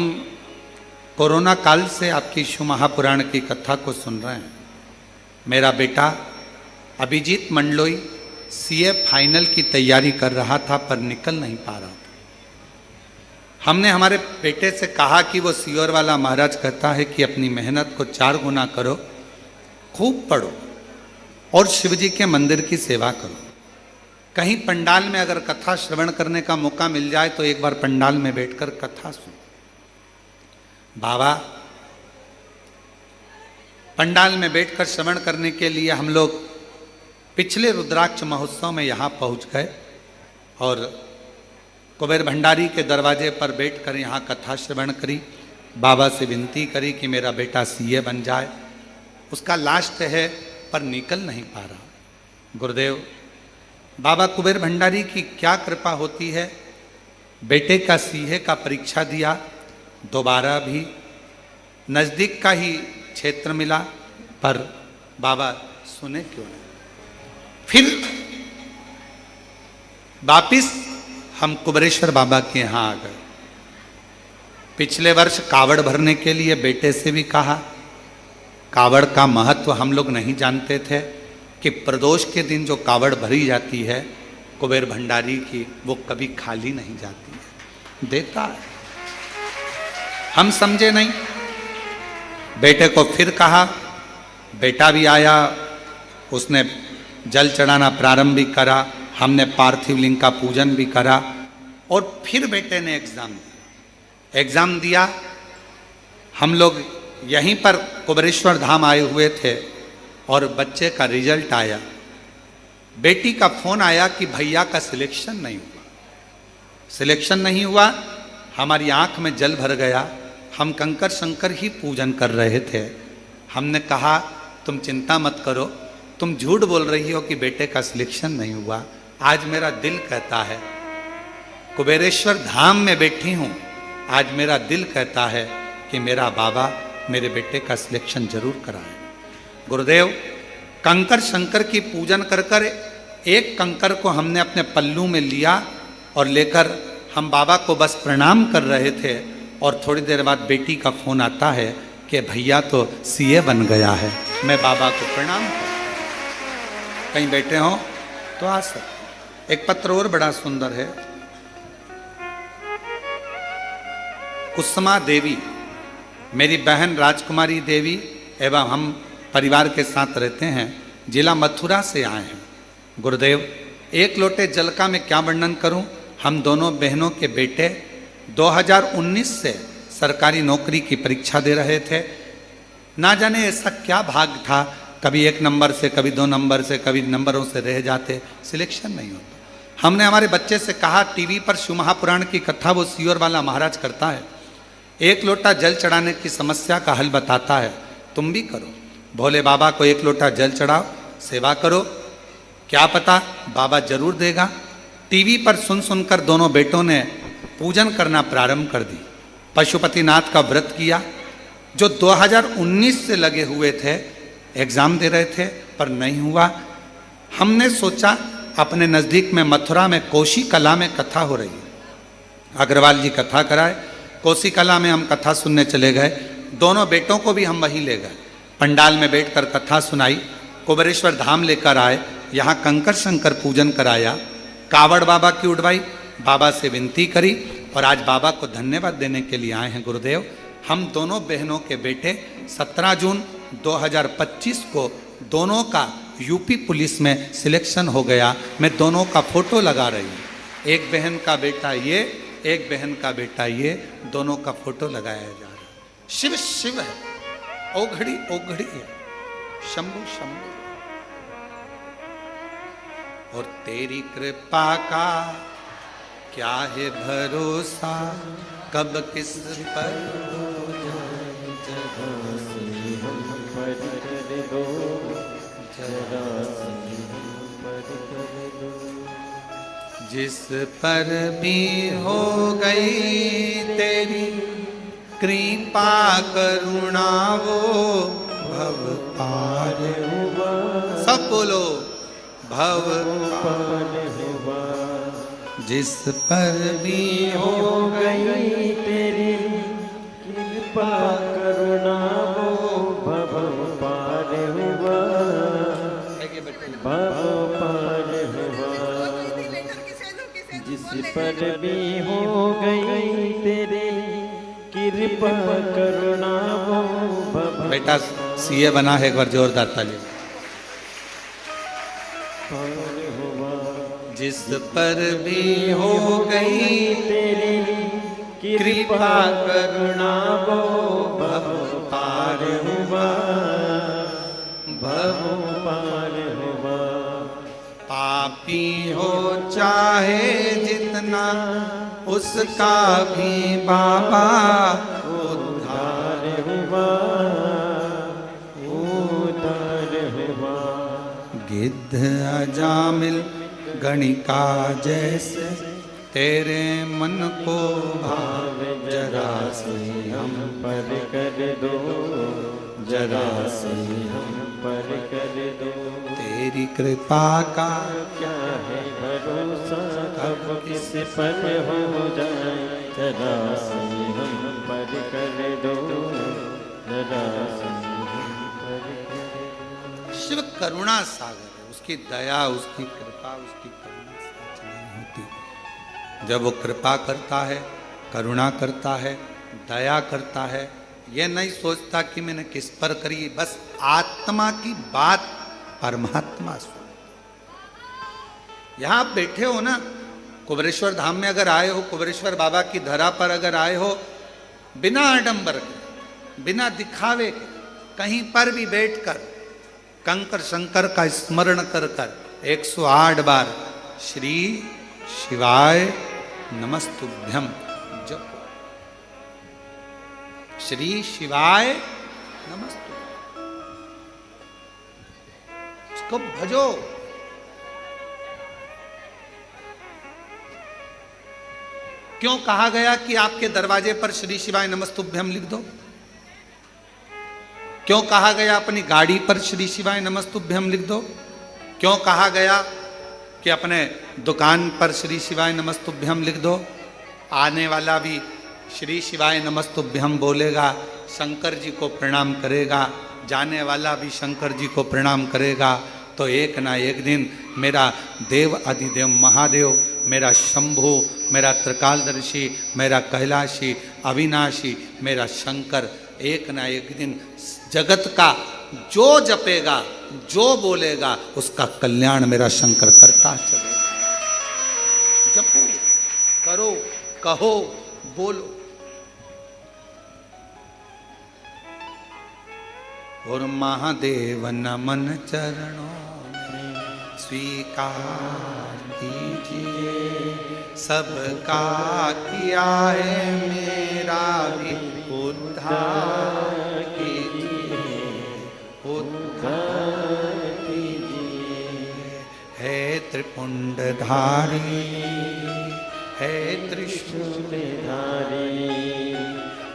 कोरोना काल से आपकी शिव महापुराण की कथा को सुन रहे हैं। मेरा बेटा अभिजीत मंडलोई सीए फाइनल की तैयारी कर रहा था, पर निकल नहीं पा रहा था। हमने हमारे बेटे से कहा कि वो सियोर वाला महाराज कहता है कि अपनी मेहनत को 4 गुना करो, खूब पढ़ो और शिव जी के मंदिर की सेवा करो। कहीं पंडाल में अगर कथा श्रवण करने का मौका मिल जाए तो एक बार पंडाल में बैठकर कथा सुनो। बाबा पंडाल में बैठकर श्रवण करने के लिए हम लोग पिछले रुद्राक्ष महोत्सव में यहाँ पहुँच गए और कुबेर भंडारी के दरवाजे पर बैठकर यहाँ कथा श्रवण करी। बाबा से विनती करी कि मेरा बेटा सीए बन जाए। उसका लास्ट है पर निकल नहीं पा रहा। गुरुदेव बाबा कुबेर भंडारी की क्या कृपा होती है, बेटे का सीए का परीक्षा दिया, दोबारा भी नज़दीक का ही क्षेत्र मिला, पर बाबा सुने क्यों नहीं। फिर वापिस हम कुबेरेश्वर बाबा के यहाँ आ गए। पिछले वर्ष कावड़ भरने के लिए बेटे से भी कहा। कावड़ का महत्व हम लोग नहीं जानते थे कि प्रदोष के दिन जो कावड़ भरी जाती है कुबेर भंडारी की, वो कभी खाली नहीं जाती है, देता है। हम समझे नहीं। बेटे को फिर कहा, बेटा भी आया, उसने जल चढ़ाना प्रारंभ भी करा, हमने पार्थिव लिंग का पूजन भी करा और फिर बेटे ने एग्जाम दिया। हम लोग यहीं पर कुबेरेश्वर धाम आए हुए थे और बच्चे का रिजल्ट आया। बेटी का फोन आया कि भैया का सिलेक्शन नहीं हुआ। सिलेक्शन नहीं हुआ, हमारी आंख में जल भर गया। हम कंकर शंकर ही पूजन कर रहे थे। हमने कहा तुम चिंता मत करो, तुम झूठ बोल रही हो कि बेटे का सिलेक्शन नहीं हुआ। आज मेरा दिल कहता है, कुबेरेश्वर धाम में बैठी हूँ, आज मेरा दिल कहता है कि मेरा बाबा मेरे बेटे का सिलेक्शन जरूर कराए। गुरुदेव कंकर शंकर की पूजन कर कर एक कंकर को हमने अपने पल्लू में लिया और लेकर हम बाबा को बस प्रणाम कर रहे थे और थोड़ी देर बाद बेटी का फोन आता है कि भैया तो सीए बन गया है। मैं बाबा को प्रणाम कर, कहीं बैठे हो तो आ सकते। एक पत्र और बड़ा सुंदर है। कुसुमा देवी, मेरी बहन राजकुमारी देवी एवं हम परिवार के साथ रहते हैं, जिला मथुरा से आए हैं। गुरुदेव एक लोटे जल का मैं क्या वर्णन करूं। हम दोनों बहनों के बेटे 2019 से सरकारी नौकरी की परीक्षा दे रहे थे। ना जाने ऐसा क्या भाग था, कभी 1 नंबर से, कभी 2 नंबर से, कभी नंबरों से रह जाते, सिलेक्शन नहीं होता। हमने हमारे बच्चे से कहा, टीवी पर शिव महापुराण की कथा वो सीवर वाला महाराज करता है, 1 लोटा जल चढ़ाने की समस्या का हल बताता है, तुम भी करो। भोले बाबा को 1 लोटा जल चढ़ाओ, सेवा करो, क्या पता बाबा जरूर देगा। टीवी पर सुन सुनकर दोनों बेटों ने पूजन करना प्रारंभ कर दी। पशुपतिनाथ का व्रत किया। जो 2019 से लगे हुए थे, एग्जाम दे रहे थे पर नहीं हुआ। हमने सोचा अपने नज़दीक में मथुरा में कोसी कला में कथा हो रही है, अग्रवाल जी कथा कराए। कोसी कला में हम कथा सुनने चले गए, दोनों बेटों को भी हम वहीं ले गए। पंडाल में बैठकर कथा सुनाई, कुबेरेश्वर धाम लेकर आए, यहाँ कंकर शंकर पूजन कराया, कावड़ बाबा की उड़वाई, बाबा से विनती करी और आज बाबा को धन्यवाद देने के लिए आए हैं गुरुदेव। हम दोनों बहनों के बेटे 17 जून 2025 को दोनों का यूपी पुलिस में सिलेक्शन हो गया। मैं दोनों का फोटो लगा रही हूँ, एक बहन का बेटा ये, एक बहन का बेटा ये, दोनों का फोटो लगाया जा रहा है। शिव शिव है, ओघड़ी ओघड़ी है, शंभु शंभु। और तेरी कृपा का क्या है भरोसा, कब किस पर जिस पर भी हो गई तेरी कृपा करुणा वो भव पार हुआ। सब बोलो भव पार हुआ। जिस पर भी हो गई तेरी कृपा करुणा वो भव पार हुआ, भव पार हुआ। जिस पर भी हो गई तेरी कृपा करुणा वो भव। बेटा सीए बना है, एक बार जोरदार ताली। जिस पर भी हो गई तेरी कृपा करुणा वो भव पार हुआ, भव पार हुआ। पापी हो चाहे जितना उसका भी बाबा उद्धार हुआ, उद्धार हुआ। गिद्ध अजामिल गणिका जैसे तेरे मन को भावे, जरा से हम पर कर दो, जरा से हम पर कर दो। तेरी कृपा का क्या है भरोसा, कब किस पर हो जाए, जरा से हम पर कर दो, जरा से हम पर कर दो। शिव करुणा सागर है, उसकी दया, उसकी कृपा, उसकी करुणा सच नहीं होती। जब वो कृपा करता है, करुणा करता है, दया करता है, ये नहीं सोचता कि मैंने किस पर करी, बस आत्मा की बात परमात्मा सुन। यहां आप बैठे हो ना, कुबेरेश्वर धाम में अगर आए हो, कुबेरेश्वर बाबा की धरा पर अगर आए हो, बिना आडंबर के, बिना दिखावे के, कहीं पर भी बैठकर कंकर शंकर का स्मरण कर कर 108 बार श्री शिवाय नमस्तुभ्यम जपो। श्री शिवाय नमस्तुभ्यम, उसको भजो। क्यों कहा गया कि आपके दरवाजे पर श्री शिवाय नमस्तुभ्यम लिख दो? क्यों कहा गया अपनी गाड़ी पर श्री शिवाय नमस्तुभ्यम लिख दो? क्यों कहा गया कि अपने दुकान पर श्री शिवाय नमस्तुभ्यम लिख दो? आने वाला भी श्री शिवाय नमस्तुभ्यम बोलेगा, शंकर जी को प्रणाम करेगा, जाने वाला भी शंकर जी को प्रणाम करेगा। तो एक ना एक दिन मेरा देव अधिदेव महादेव, मेरा शंभु, मेरा त्रिकालदर्शी, मेरा कैलाशी, अविनाशी, मेरा शंकर, एक ना एक दिन जगत का जो जपेगा, जो बोलेगा, उसका कल्याण मेरा शंकर करता चलेगा। जपो, करो, कहो, बोलो। और महादेव नमन चरणों में स्वीकार कीजिए, सबका किया है मेरा भी उद्धार कीजिए, उद्धार कीजिए। है त्रिपुंडधारी, है त्रिशूलधारी,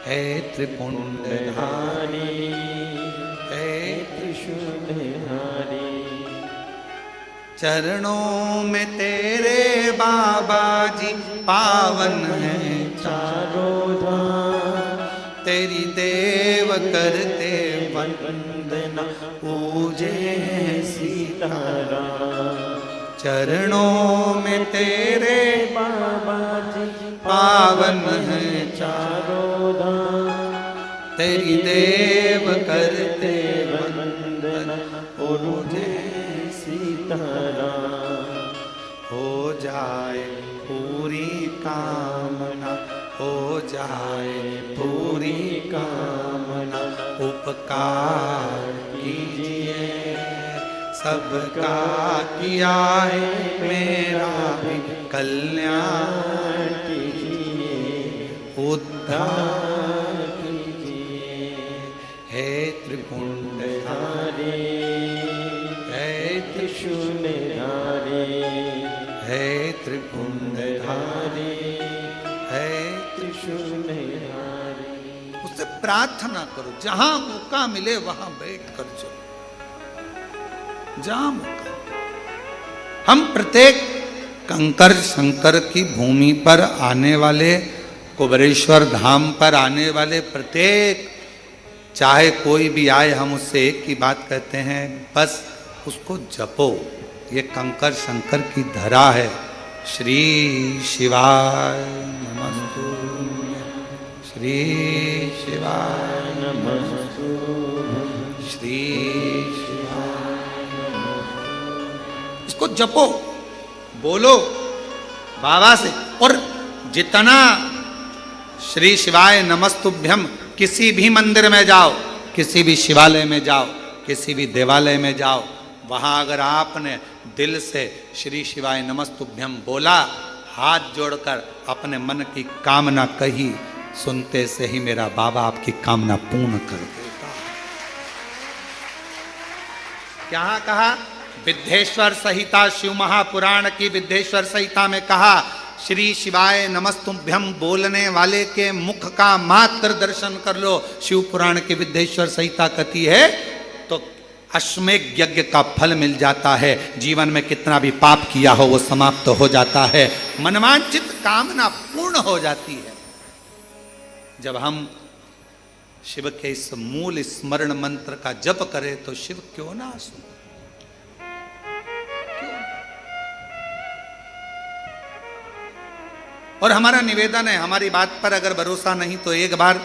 है त्रिपुंडधारी, है त्रिशूलधारी। चरणों में तेरे बाबा जी पावन है चारों धाम, तेरी देव करते वंदना पूजे हैं सीताराम। चरणों में तेरे बाबा जी पावन है चारों धाम, तेरी देव करते वंदना पूजे सीताराम। हो जाए पूरी कामना, हो जाए पूरी कामना, उपकार कीजिए, सबका किया है मेरा भी कल्याण कीजिए, उद्धार कीजिए। हे त्रिपुंडधारी, हे त्रिशूलधारी, हे त्रिपुंडधारी, हे त्रिशूलधारी। उससे प्रार्थना करो, जहां मौका मिले वहां बैठ कर चलो, जहां मौका। हम प्रत्येक कंकर शंकर की भूमि पर आने वाले, कुबेरेश्वर धाम पर आने वाले प्रत्येक, चाहे कोई भी आए, हम उससे एक ही बात कहते हैं, बस उसको जपो। ये कंकर शंकर की धरा है। श्री शिवाय नमस्तु, श्री शिवाय नमस्तु, श्री शिवाय। इसको जपो, बोलो बाबा से। और जितना श्री शिवाय नमस्तुभ्यम, किसी भी मंदिर में जाओ, किसी भी शिवालय में जाओ, किसी भी देवालय में जाओ, वहां अगर आपने दिल से श्री शिवाय नमस्तुभ्यम बोला, हाथ जोड़कर अपने मन की कामना कही, सुनते से ही मेरा बाबा आपकी कामना पूर्ण कर देगा। क्या कहा? विद्धेश्वर संहिता, शिव महापुराण की विद्धेश्वर संहिता में कहा, श्री शिवाय नमस्तुभ्यम बोलने वाले के मुख का मात्र दर्शन कर लो। शिव पुराण की विद्धेश्वर संहिता कहती है तो अश्वमेध यज्ञ का फल मिल जाता है। जीवन में कितना भी पाप किया हो वो समाप्त हो जाता है, मनवांछित कामना पूर्ण हो जाती है। जब हम शिव के इस मूल स्मरण मंत्र का जप करें तो शिव क्यों ना सुने। और हमारा निवेदन है, हमारी बात पर अगर भरोसा नहीं तो एक बार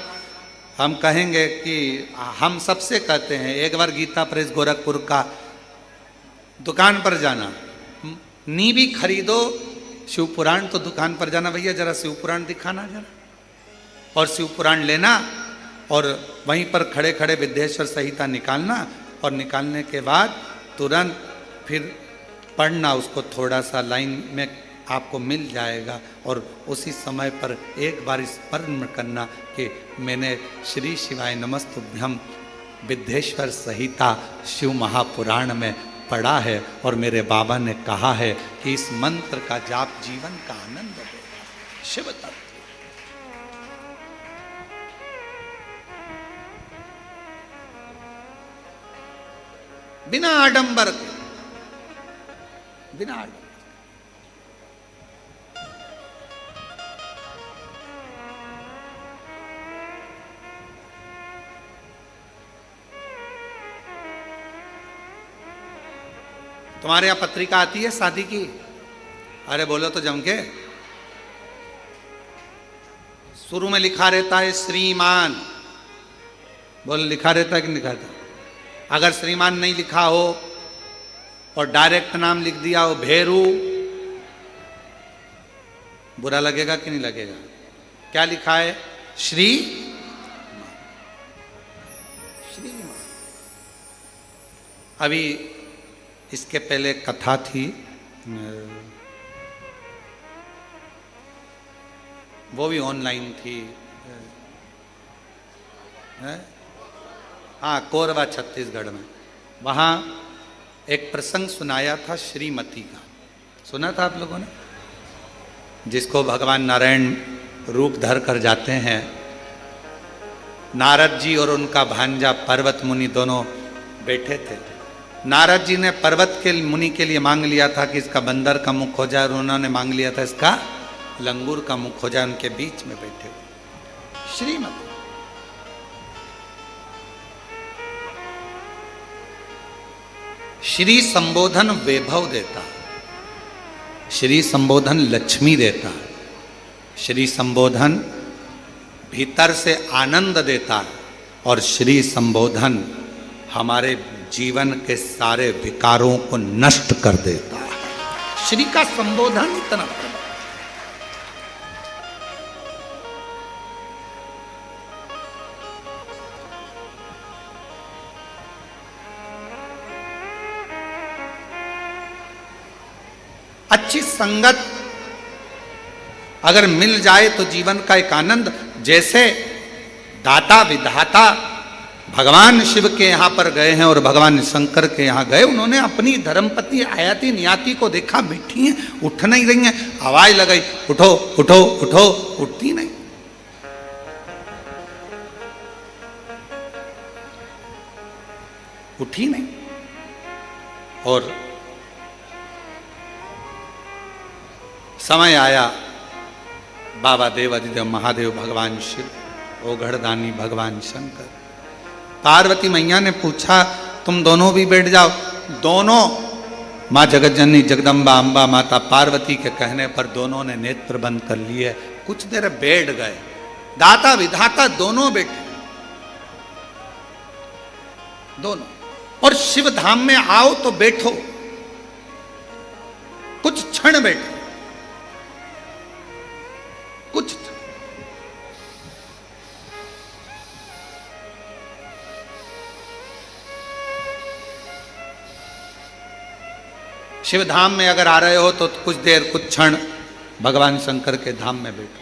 हम कहेंगे कि हम सबसे कहते हैं, एक बार गीता प्रेस गोरखपुर का दुकान पर जाना, नींवी खरीदो, शिव पुराण तो दुकान पर जाना, भैया जरा शिव पुराण दिखाना जरा, और शिव पुराण लेना, और वहीं पर खड़े खड़े विद्धेश्वर संहिता निकालना, और निकालने के बाद तुरंत फिर पढ़ना उसको, थोड़ा सा लाइन में आपको मिल जाएगा। और उसी समय पर एक बार स्मरण करना कि मैंने श्री शिवाय नमस्तुभ्यम विद्धेश्वर संहिता शिव महापुराण में पढ़ा है, और मेरे बाबा ने कहा है कि इस मंत्र का जाप जीवन का आनंद देगा। शिव तत्व बिना आडंबर के, बिना आडंबर। तुम्हारे यहाँ पत्रिका आती है शादी की? अरे बोलो तो जम के। शुरू में लिखा रहता है श्रीमान, बोलो लिखा रहता है कि नहीं लिखा रहता? अगर श्रीमान नहीं लिखा हो और डायरेक्ट नाम लिख दिया हो भेरू, बुरा लगेगा कि नहीं लगेगा? क्या लिखा है? श्री श्रीमान। अभी इसके पहले कथा थी, वो भी ऑनलाइन थी, हाँ कोरबा छत्तीसगढ़ में। वहाँ एक प्रसंग सुनाया था श्रीमती का, सुना था आप लोगों ने? जिसको भगवान नारायण रूप धर कर जाते हैं, नारद जी और उनका भांजा पर्वत मुनि दोनों बैठे थे। नारद जी ने पर्वत के मुनि के लिए मांग लिया था कि इसका बंदर का मुख हो जाए, और उन्होंने मांग लिया था इसका लंगूर का मुख हो जाए। उनके बीच में बैठे हुए श्रीमती। श्री संबोधन वैभव देता, श्री संबोधन लक्ष्मी देता, श्री संबोधन भीतर से आनंद देता है, और श्री संबोधन हमारे जीवन के सारे विकारों को नष्ट कर देता है। श्री का संबोधन इतना अच्छी संगत अगर मिल जाए तो जीवन का एक आनंद, जैसे दाता विधाता भगवान शिव के यहाँ पर गए हैं और भगवान शंकर के यहाँ गए, उन्होंने अपनी धर्मपत्नी आयाति नियाति को देखा, बैठी हैं, उठ नहीं रही हैं, आवाज लगाई उठो उठो उठो, उठती नहीं। उठी नहीं। और समय आया, बाबा देव अधिदेव महादेव भगवान शिव, ओघड़दानी भगवान शंकर, पार्वती मैया ने पूछा तुम दोनों भी बैठ जाओ। दोनों, माँ जगतजननी जगदम्बा अम्बा माता पार्वती के कहने पर दोनों ने नेत्र बंद कर लिए, कुछ देर बैठ गए। दाता विधाता दोनों बैठे, दोनों। और शिव धाम में आओ तो बैठो, कुछ क्षण बैठो, कुछ शिव धाम में अगर आ रहे हो तो कुछ देर, कुछ क्षण भगवान शंकर के धाम में बैठो।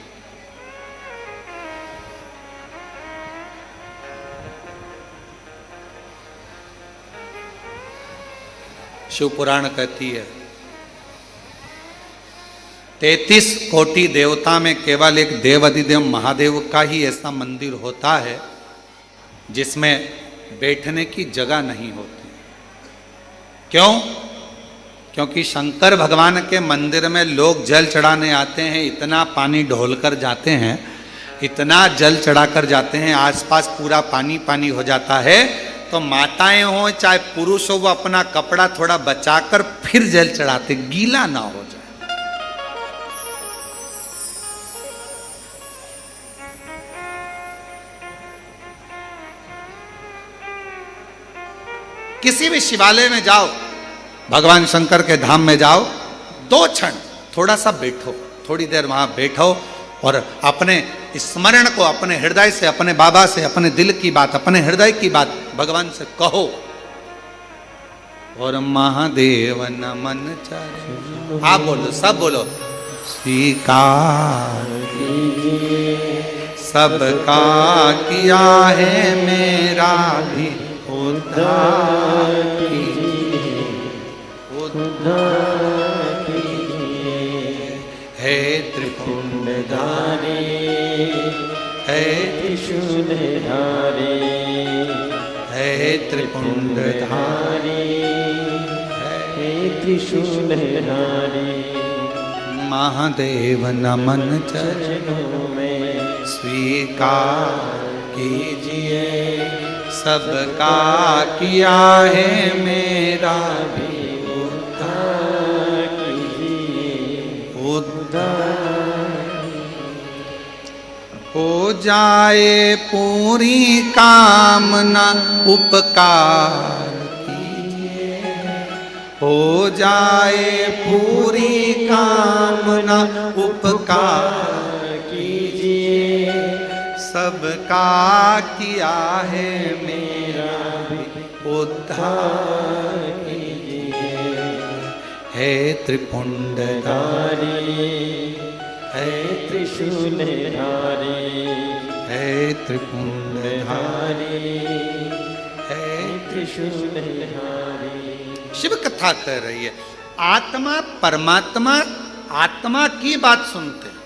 शिव पुराण कहती है 33 कोटि देवता में केवल एक देव अधिदेव महादेव का ही ऐसा मंदिर होता है जिसमें बैठने की जगह नहीं होती। क्यों? क्योंकि शंकर भगवान के मंदिर में लोग जल चढ़ाने आते हैं, इतना पानी ढोल कर जाते हैं, इतना जल चढ़ाकर जाते हैं, आसपास पूरा पानी पानी हो जाता है। तो माताएं हो चाहे पुरुष हो, वो अपना कपड़ा थोड़ा बचाकर फिर जल चढ़ाते, गीला ना हो जाए। किसी भी शिवालय में जाओ, भगवान शंकर के धाम में जाओ, 2 क्षण थोड़ा सा बैठो, थोड़ी देर वहां बैठो और अपने स्मरण को अपने हृदय से, अपने बाबा से, अपने दिल की बात, अपने हृदय की बात भगवान से कहो। और महादेव नमन चाहे, आप बोलो, सब बोलो, स्वीकार सबका किया है मेरा भी उद्धार कीजिए, उद्धार कीजिए। हे त्रिपुंडधारी, हे त्रिशूलधारी, हे त्रिपुंडधारी, हे त्रिशूलधारी, महादेव नमन चरणों में स्वीकार कीजिए, सबका किया है मेरा भी उद्धार कीजिए, उद्धार हो जाए पूरी कामना, उपकार कीजिए, हो जाए पूरी कामना, उपकार कीजिए, सबका किया है मेरा भी उद्धार कीजिए। हे त्रिपुंडधारी, हे त्रिशूलधारी, हे त्रिपुंडधारी, हे त्रिशूलधारी। शिव कथा कह रही है। आत्मा परमात्मा आत्मा की बात सुनते हैं,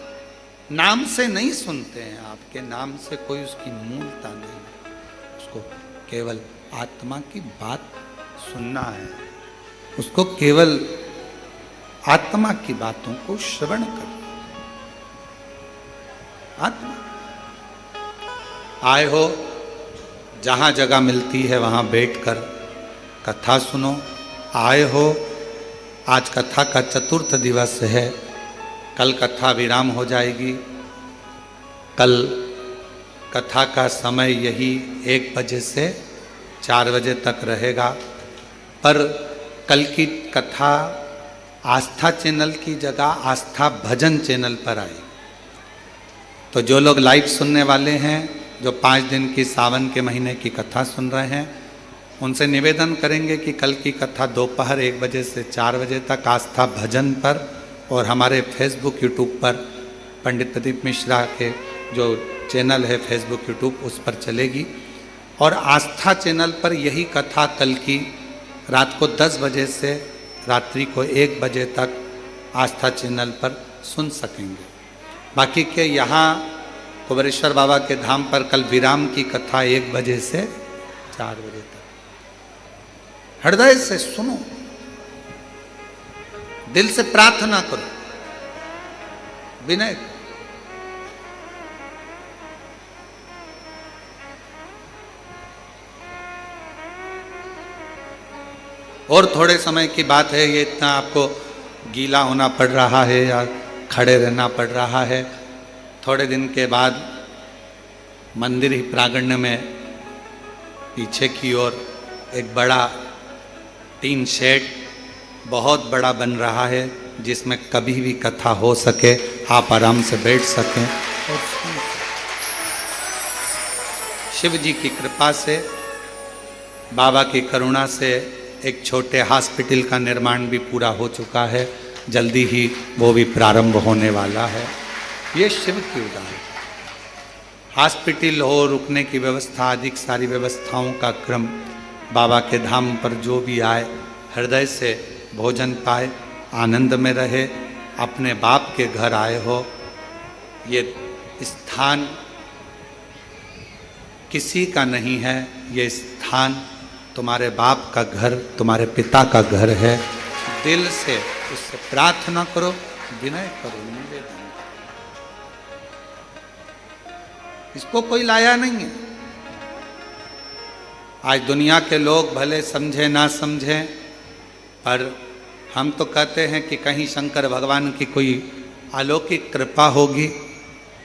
नाम से नहीं सुनते हैं। आपके नाम से कोई उसकी मूलता नहीं, उसको केवल आत्मा की बात सुनना है, उसको केवल आत्मा की बातों को श्रवण करना। आत्मा आए हो, जहां जगह मिलती है वहां बैठकर कथा सुनो। आए हो, आज कथा का चतुर्थ दिवस है, कल कथा विराम हो जाएगी। कल कथा का समय यही 1 बजे से 4 बजे तक रहेगा। पर कल की कथा आस्था चैनल की जगह आस्था भजन चैनल पर आई। तो जो लोग लाइव सुनने वाले हैं, जो 5 दिन की सावन के महीने की कथा सुन रहे हैं, उनसे निवेदन करेंगे कि कल की कथा दोपहर 1 बजे से 4 बजे तक आस्था भजन पर और हमारे फेसबुक यूट्यूब पर पंडित प्रदीप मिश्रा के जो चैनल है फेसबुक यूट्यूब उस पर चलेगी। और आस्था चैनल पर यही कथा कल की रात को 10 बजे से रात्रि को 1 बजे तक आस्था चैनल पर सुन सकेंगे। बाकी के यहाँ कुबेरेश्वर बाबा के धाम पर कल विराम की कथा 1 बजे से 4 बजे तक। हृदय से सुनो, दिल से प्रार्थना करो, विनय। और थोड़े समय की बात है, ये इतना आपको गीला होना पड़ रहा है या खड़े रहना पड़ रहा है। थोड़े दिन के बाद मंदिर ही प्रांगण में पीछे की ओर एक बड़ा टीन शेड बहुत बड़ा बन रहा है, जिसमें कभी भी कथा हो सके, आप आराम से बैठ सकें और सुन सकें। शिव जी की कृपा से, बाबा की करुणा से एक छोटे हॉस्पिटल का निर्माण भी पूरा हो चुका है, जल्दी ही वो भी प्रारंभ होने वाला है। ये शिव की उदाहरण। हॉस्पिटल हो, रुकने की व्यवस्था, अधिक सारी व्यवस्थाओं का क्रम, बाबा के धाम पर जो भी आए हृदय से भोजन पाए, आनंद में रहे। अपने बाप के घर आए हो, ये स्थान किसी का नहीं है, ये स्थान तुम्हारे बाप का घर, तुम्हारे पिता का घर है। दिल से उससे प्रार्थना करो, विनय करो, निवेदन। इसको कोई लाया नहीं है। आज दुनिया के लोग भले समझे ना समझे, पर हम तो कहते हैं कि कहीं शंकर भगवान की कोई अलौकिक कृपा होगी।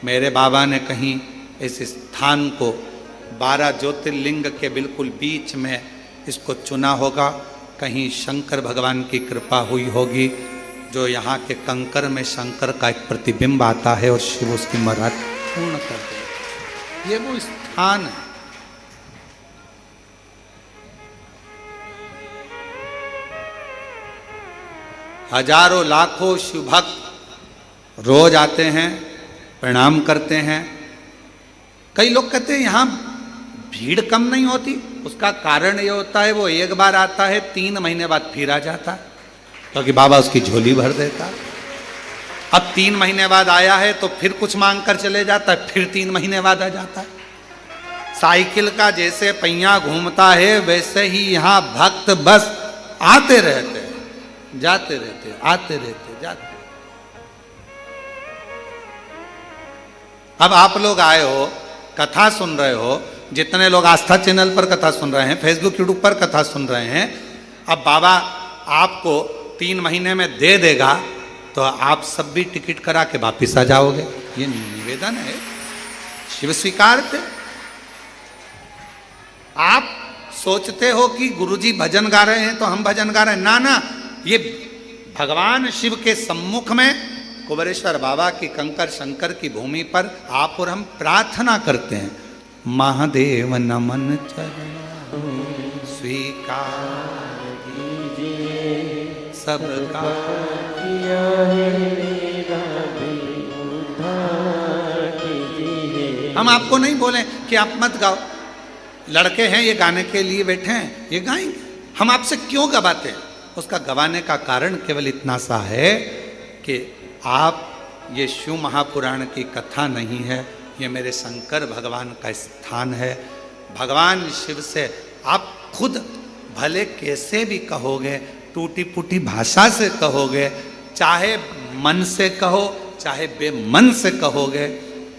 मेरे बाबा ने कहीं इस स्थान को 12 ज्योतिर्लिंग के बिल्कुल बीच में इसको चुना होगा। कहीं शंकर भगवान की कृपा हुई होगी, जो यहाँ के कंकर में शंकर का एक प्रतिबिंब आता है और शिव उसकी मराद पूर्ण कर दे। ये वो स्थान है। हजारों लाखों शिव भक्त रोज आते हैं, प्रणाम करते हैं। कई लोग कहते हैं यहाँ भीड़ कम नहीं होती। उसका कारण ये होता है, वो एक बार आता है, 3 महीने बाद फिर आ जाता है, क्योंकि बाबा उसकी झोली भर देता। अब 3 महीने बाद आया है तो फिर कुछ मांग कर चले जाता है, फिर 3 महीने बाद आ जाता है। साइकिल का जैसे पहिया घूमता है, वैसे ही यहाँ भक्त बस आते रहते हैं, जाते रहते, आते रहते, जाते। अब आप लोग आए हो, कथा सुन रहे हो, जितने लोग आस्था चैनल पर कथा सुन रहे हैं, फेसबुक यूट्यूब पर कथा सुन रहे हैं, अब बाबा आपको 3 महीने में दे देगा तो आप सब भी टिकट करा के वापिस आ जाओगे। ये निवेदन है, शिव स्वीकारते। आप सोचते हो कि गुरुजी भजन गा रहे हैं तो हम भजन गा रहे हैं, ना ना, ये भगवान शिव के सम्मुख में कुबेरेश्वर बाबा की कंकर शंकर की भूमि पर आप और हम प्रार्थना करते हैं। महादेव नमन चरण स्वीकार कीजिए, सबका किया है मेरा भी उद्धार कीजिए। हम आपको नहीं बोले कि आप मत गाओ, लड़के हैं ये गाने के लिए बैठे हैं, ये गाएंगे। हम आपसे क्यों गवाते हैं? उसका गवाने का कारण केवल इतना सा है कि आप, ये शिव महापुराण की कथा नहीं है, ये मेरे शंकर भगवान का स्थान है। भगवान शिव से आप खुद भले कैसे भी कहोगे, टूटी फूटी भाषा से कहोगे, चाहे मन से कहो चाहे बेमन से कहोगे,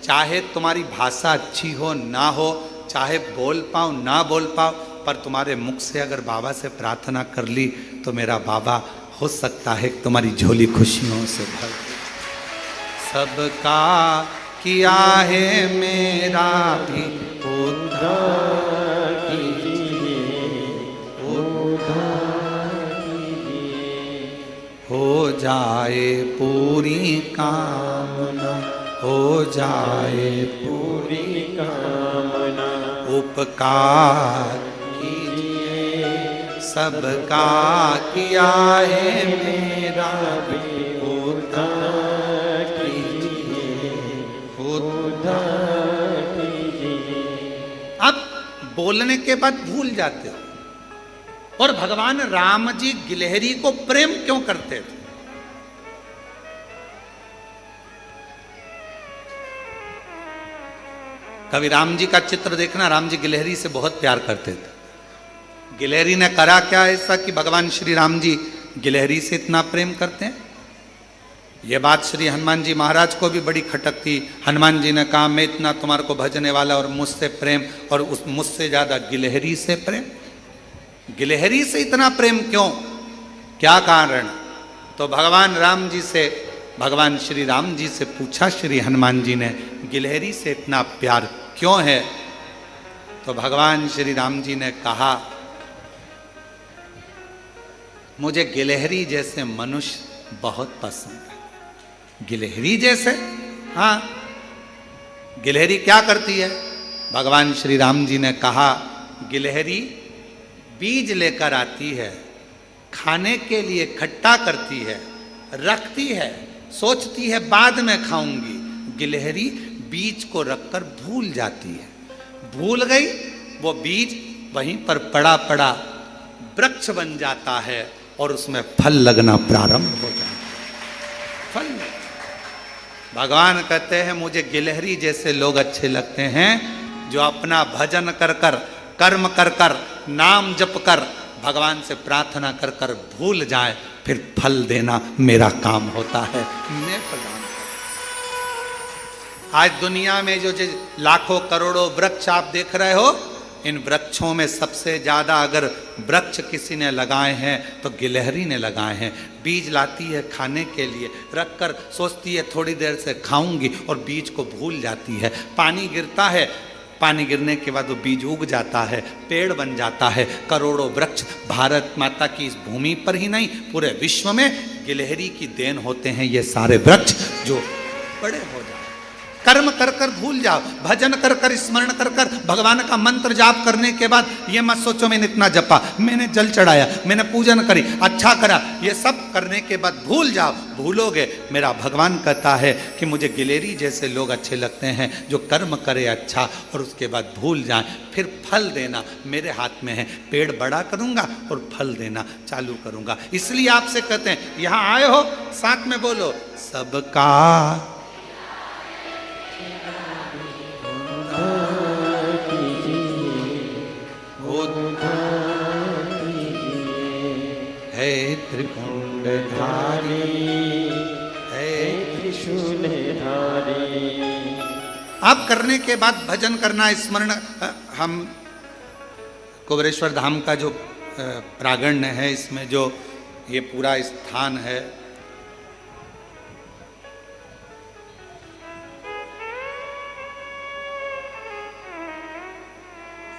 चाहे तुम्हारी भाषा अच्छी हो ना हो, चाहे बोल पाओ ना बोल पाओ, पर तुम्हारे मुख से अगर बाबा से प्रार्थना कर ली तो मेरा बाबा हो सकता है तुम्हारी झोली खुशियों से भर दे। सबका किया है मेरा भी उद्धार कीजिए, उद्धार कीजिए। हो जाए पूरी कामना, हो जाए पूरी कामना, उपकार कीजिए, सबका किया है मेरा भी उद्धार कीजिए, उद्धार कीजिए। अब बोलने के बाद भूल जाते हो। और भगवान राम जी गिलहरी को प्रेम क्यों करते थे? कभी राम जी का चित्र देखना, राम जी गिलहरी से बहुत प्यार करते थे। गिलहरी ने करा क्या ऐसा कि भगवान श्री राम जी गिलहरी से इतना प्रेम करते हैं? ये बात श्री हनुमान जी महाराज को भी बड़ी खटकती। हनुमान जी ने कहा मैं इतना तुम्हारे को भजने वाला और मुझसे प्रेम, और उस मुझसे ज्यादा गिलहरी से प्रेम। गिलहरी से इतना प्रेम क्यों, क्या कारण? तो भगवान राम जी से, भगवान श्री राम जी से पूछा श्री हनुमान जी ने, गिलहरी से इतना प्यार क्यों है? तो भगवान श्री राम जी ने कहा, मुझे गिलहरी जैसे मनुष्य बहुत पसंद है। गिलहरी जैसे? हाँ। गिलहरी क्या करती है? भगवान श्री राम जी ने कहा, गिलहरी बीज लेकर आती है, खाने के लिए खट्टा करती है, रखती है, सोचती है बाद में खाऊंगी। गिलहरी बीज को रखकर भूल जाती है, भूल गई, वो बीज वहीं पर पड़ा पड़ा वृक्ष बन जाता है और उसमें फल लगना प्रारंभ हो जाता है। फल। भगवान कहते हैं मुझे गिलहरी जैसे लोग अच्छे लगते हैं, जो अपना भजन कर कर, कर्म कर कर, नाम जप कर, भगवान से प्रार्थना कर कर भूल जाए, फिर फल देना मेरा काम होता है। मैं प्रदान करता। आज दुनिया में जो लाखों करोड़ों वृक्ष आप देख रहे हो, इन वृक्षों में सबसे ज्यादा अगर वृक्ष किसी ने लगाए हैं तो गिलहरी ने लगाए हैं। बीज लाती है खाने के लिए, रखकर सोचती है थोड़ी देर से खाऊंगी, और बीज को भूल जाती है। पानी गिरता है, पानी गिरने के बाद वो बीज उग जाता है, पेड़ बन जाता है। करोड़ों वृक्ष भारत माता की इस भूमि पर ही नहीं, पूरे विश्व में गिलहरी की देन होते हैं ये सारे वृक्ष, जो बड़े हो जाए। कर्म कर कर भूल जाओ, भजन कर कर, स्मरण कर कर, भगवान का मंत्र जाप करने के बाद ये मत सोचो मैंने इतना जपा, मैंने जल चढ़ाया, मैंने पूजन करी, अच्छा करा, ये सब करने के बाद भूल जाओ। भूलोगे, मेरा भगवान कहता है कि मुझे गिलहरी जैसे लोग अच्छे लगते हैं, जो कर्म करे अच्छा और उसके बाद भूल जाए, फिर फल देना मेरे हाथ में है। पेड़ बड़ा करूंगा और फल देना चालू करूंगा। इसलिए आपसे कहते हैं, यहां आए हो, साथ में बोलो, सबका है त्रिपुंडधारी, है त्रिशूलधारी। आप करने के बाद भजन करना, स्मरण। हम कुबेरेश्वर धाम का जो प्रांगण है, इसमें जो ये पूरा स्थान है,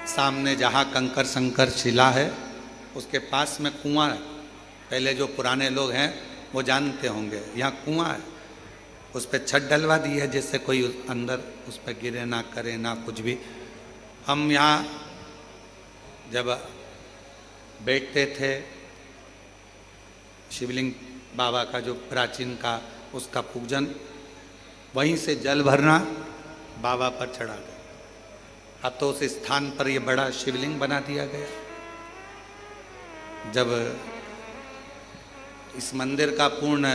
सामने जहाँ कंकर शंकर शिला है, उसके पास में कुआं है। पहले जो पुराने लोग हैं वो जानते होंगे, यहाँ कुआं है, उस पर छत डलवा दी है, जिससे कोई अंदर उस पर गिरे ना, करे ना कुछ भी। हम यहाँ जब बैठते थे, शिवलिंग बाबा का जो प्राचीन का उसका पूजन, वहीं से जल भरना, बाबा पर चढ़ा गया। अब तो उस स्थान पर ये बड़ा शिवलिंग बना दिया गया। जब इस मंदिर का पूर्ण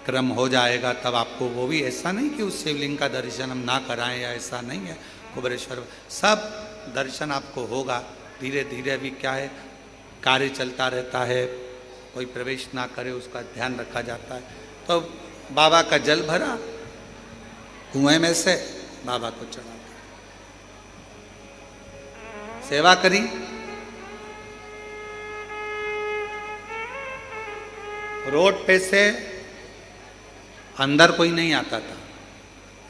क्रम हो जाएगा तब आपको वो भी, ऐसा नहीं कि उस शिवलिंग का दर्शन हम ना कराएं, या ऐसा नहीं है, कुबेरेश्वर सब दर्शन आपको होगा। धीरे धीरे अभी क्या है, कार्य चलता रहता है, कोई प्रवेश ना करे उसका ध्यान रखा जाता है। तो बाबा का जल भरा, कुएं में से बाबा को चढ़ा, सेवा करी। रोड पे से अंदर कोई नहीं आता था,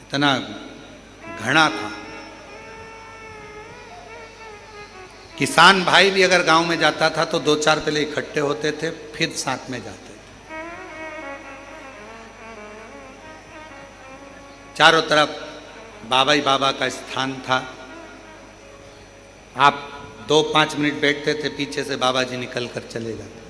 इतना घना था। किसान भाई भी अगर गांव में जाता था तो 2-4 पहले इकट्ठे होते थे, फिर साथ में जाते थे। चारों तरफ बाबा ही बाबा का स्थान था। आप 2-5 मिनट बैठते थे, पीछे से बाबा जी निकल कर चले जाते।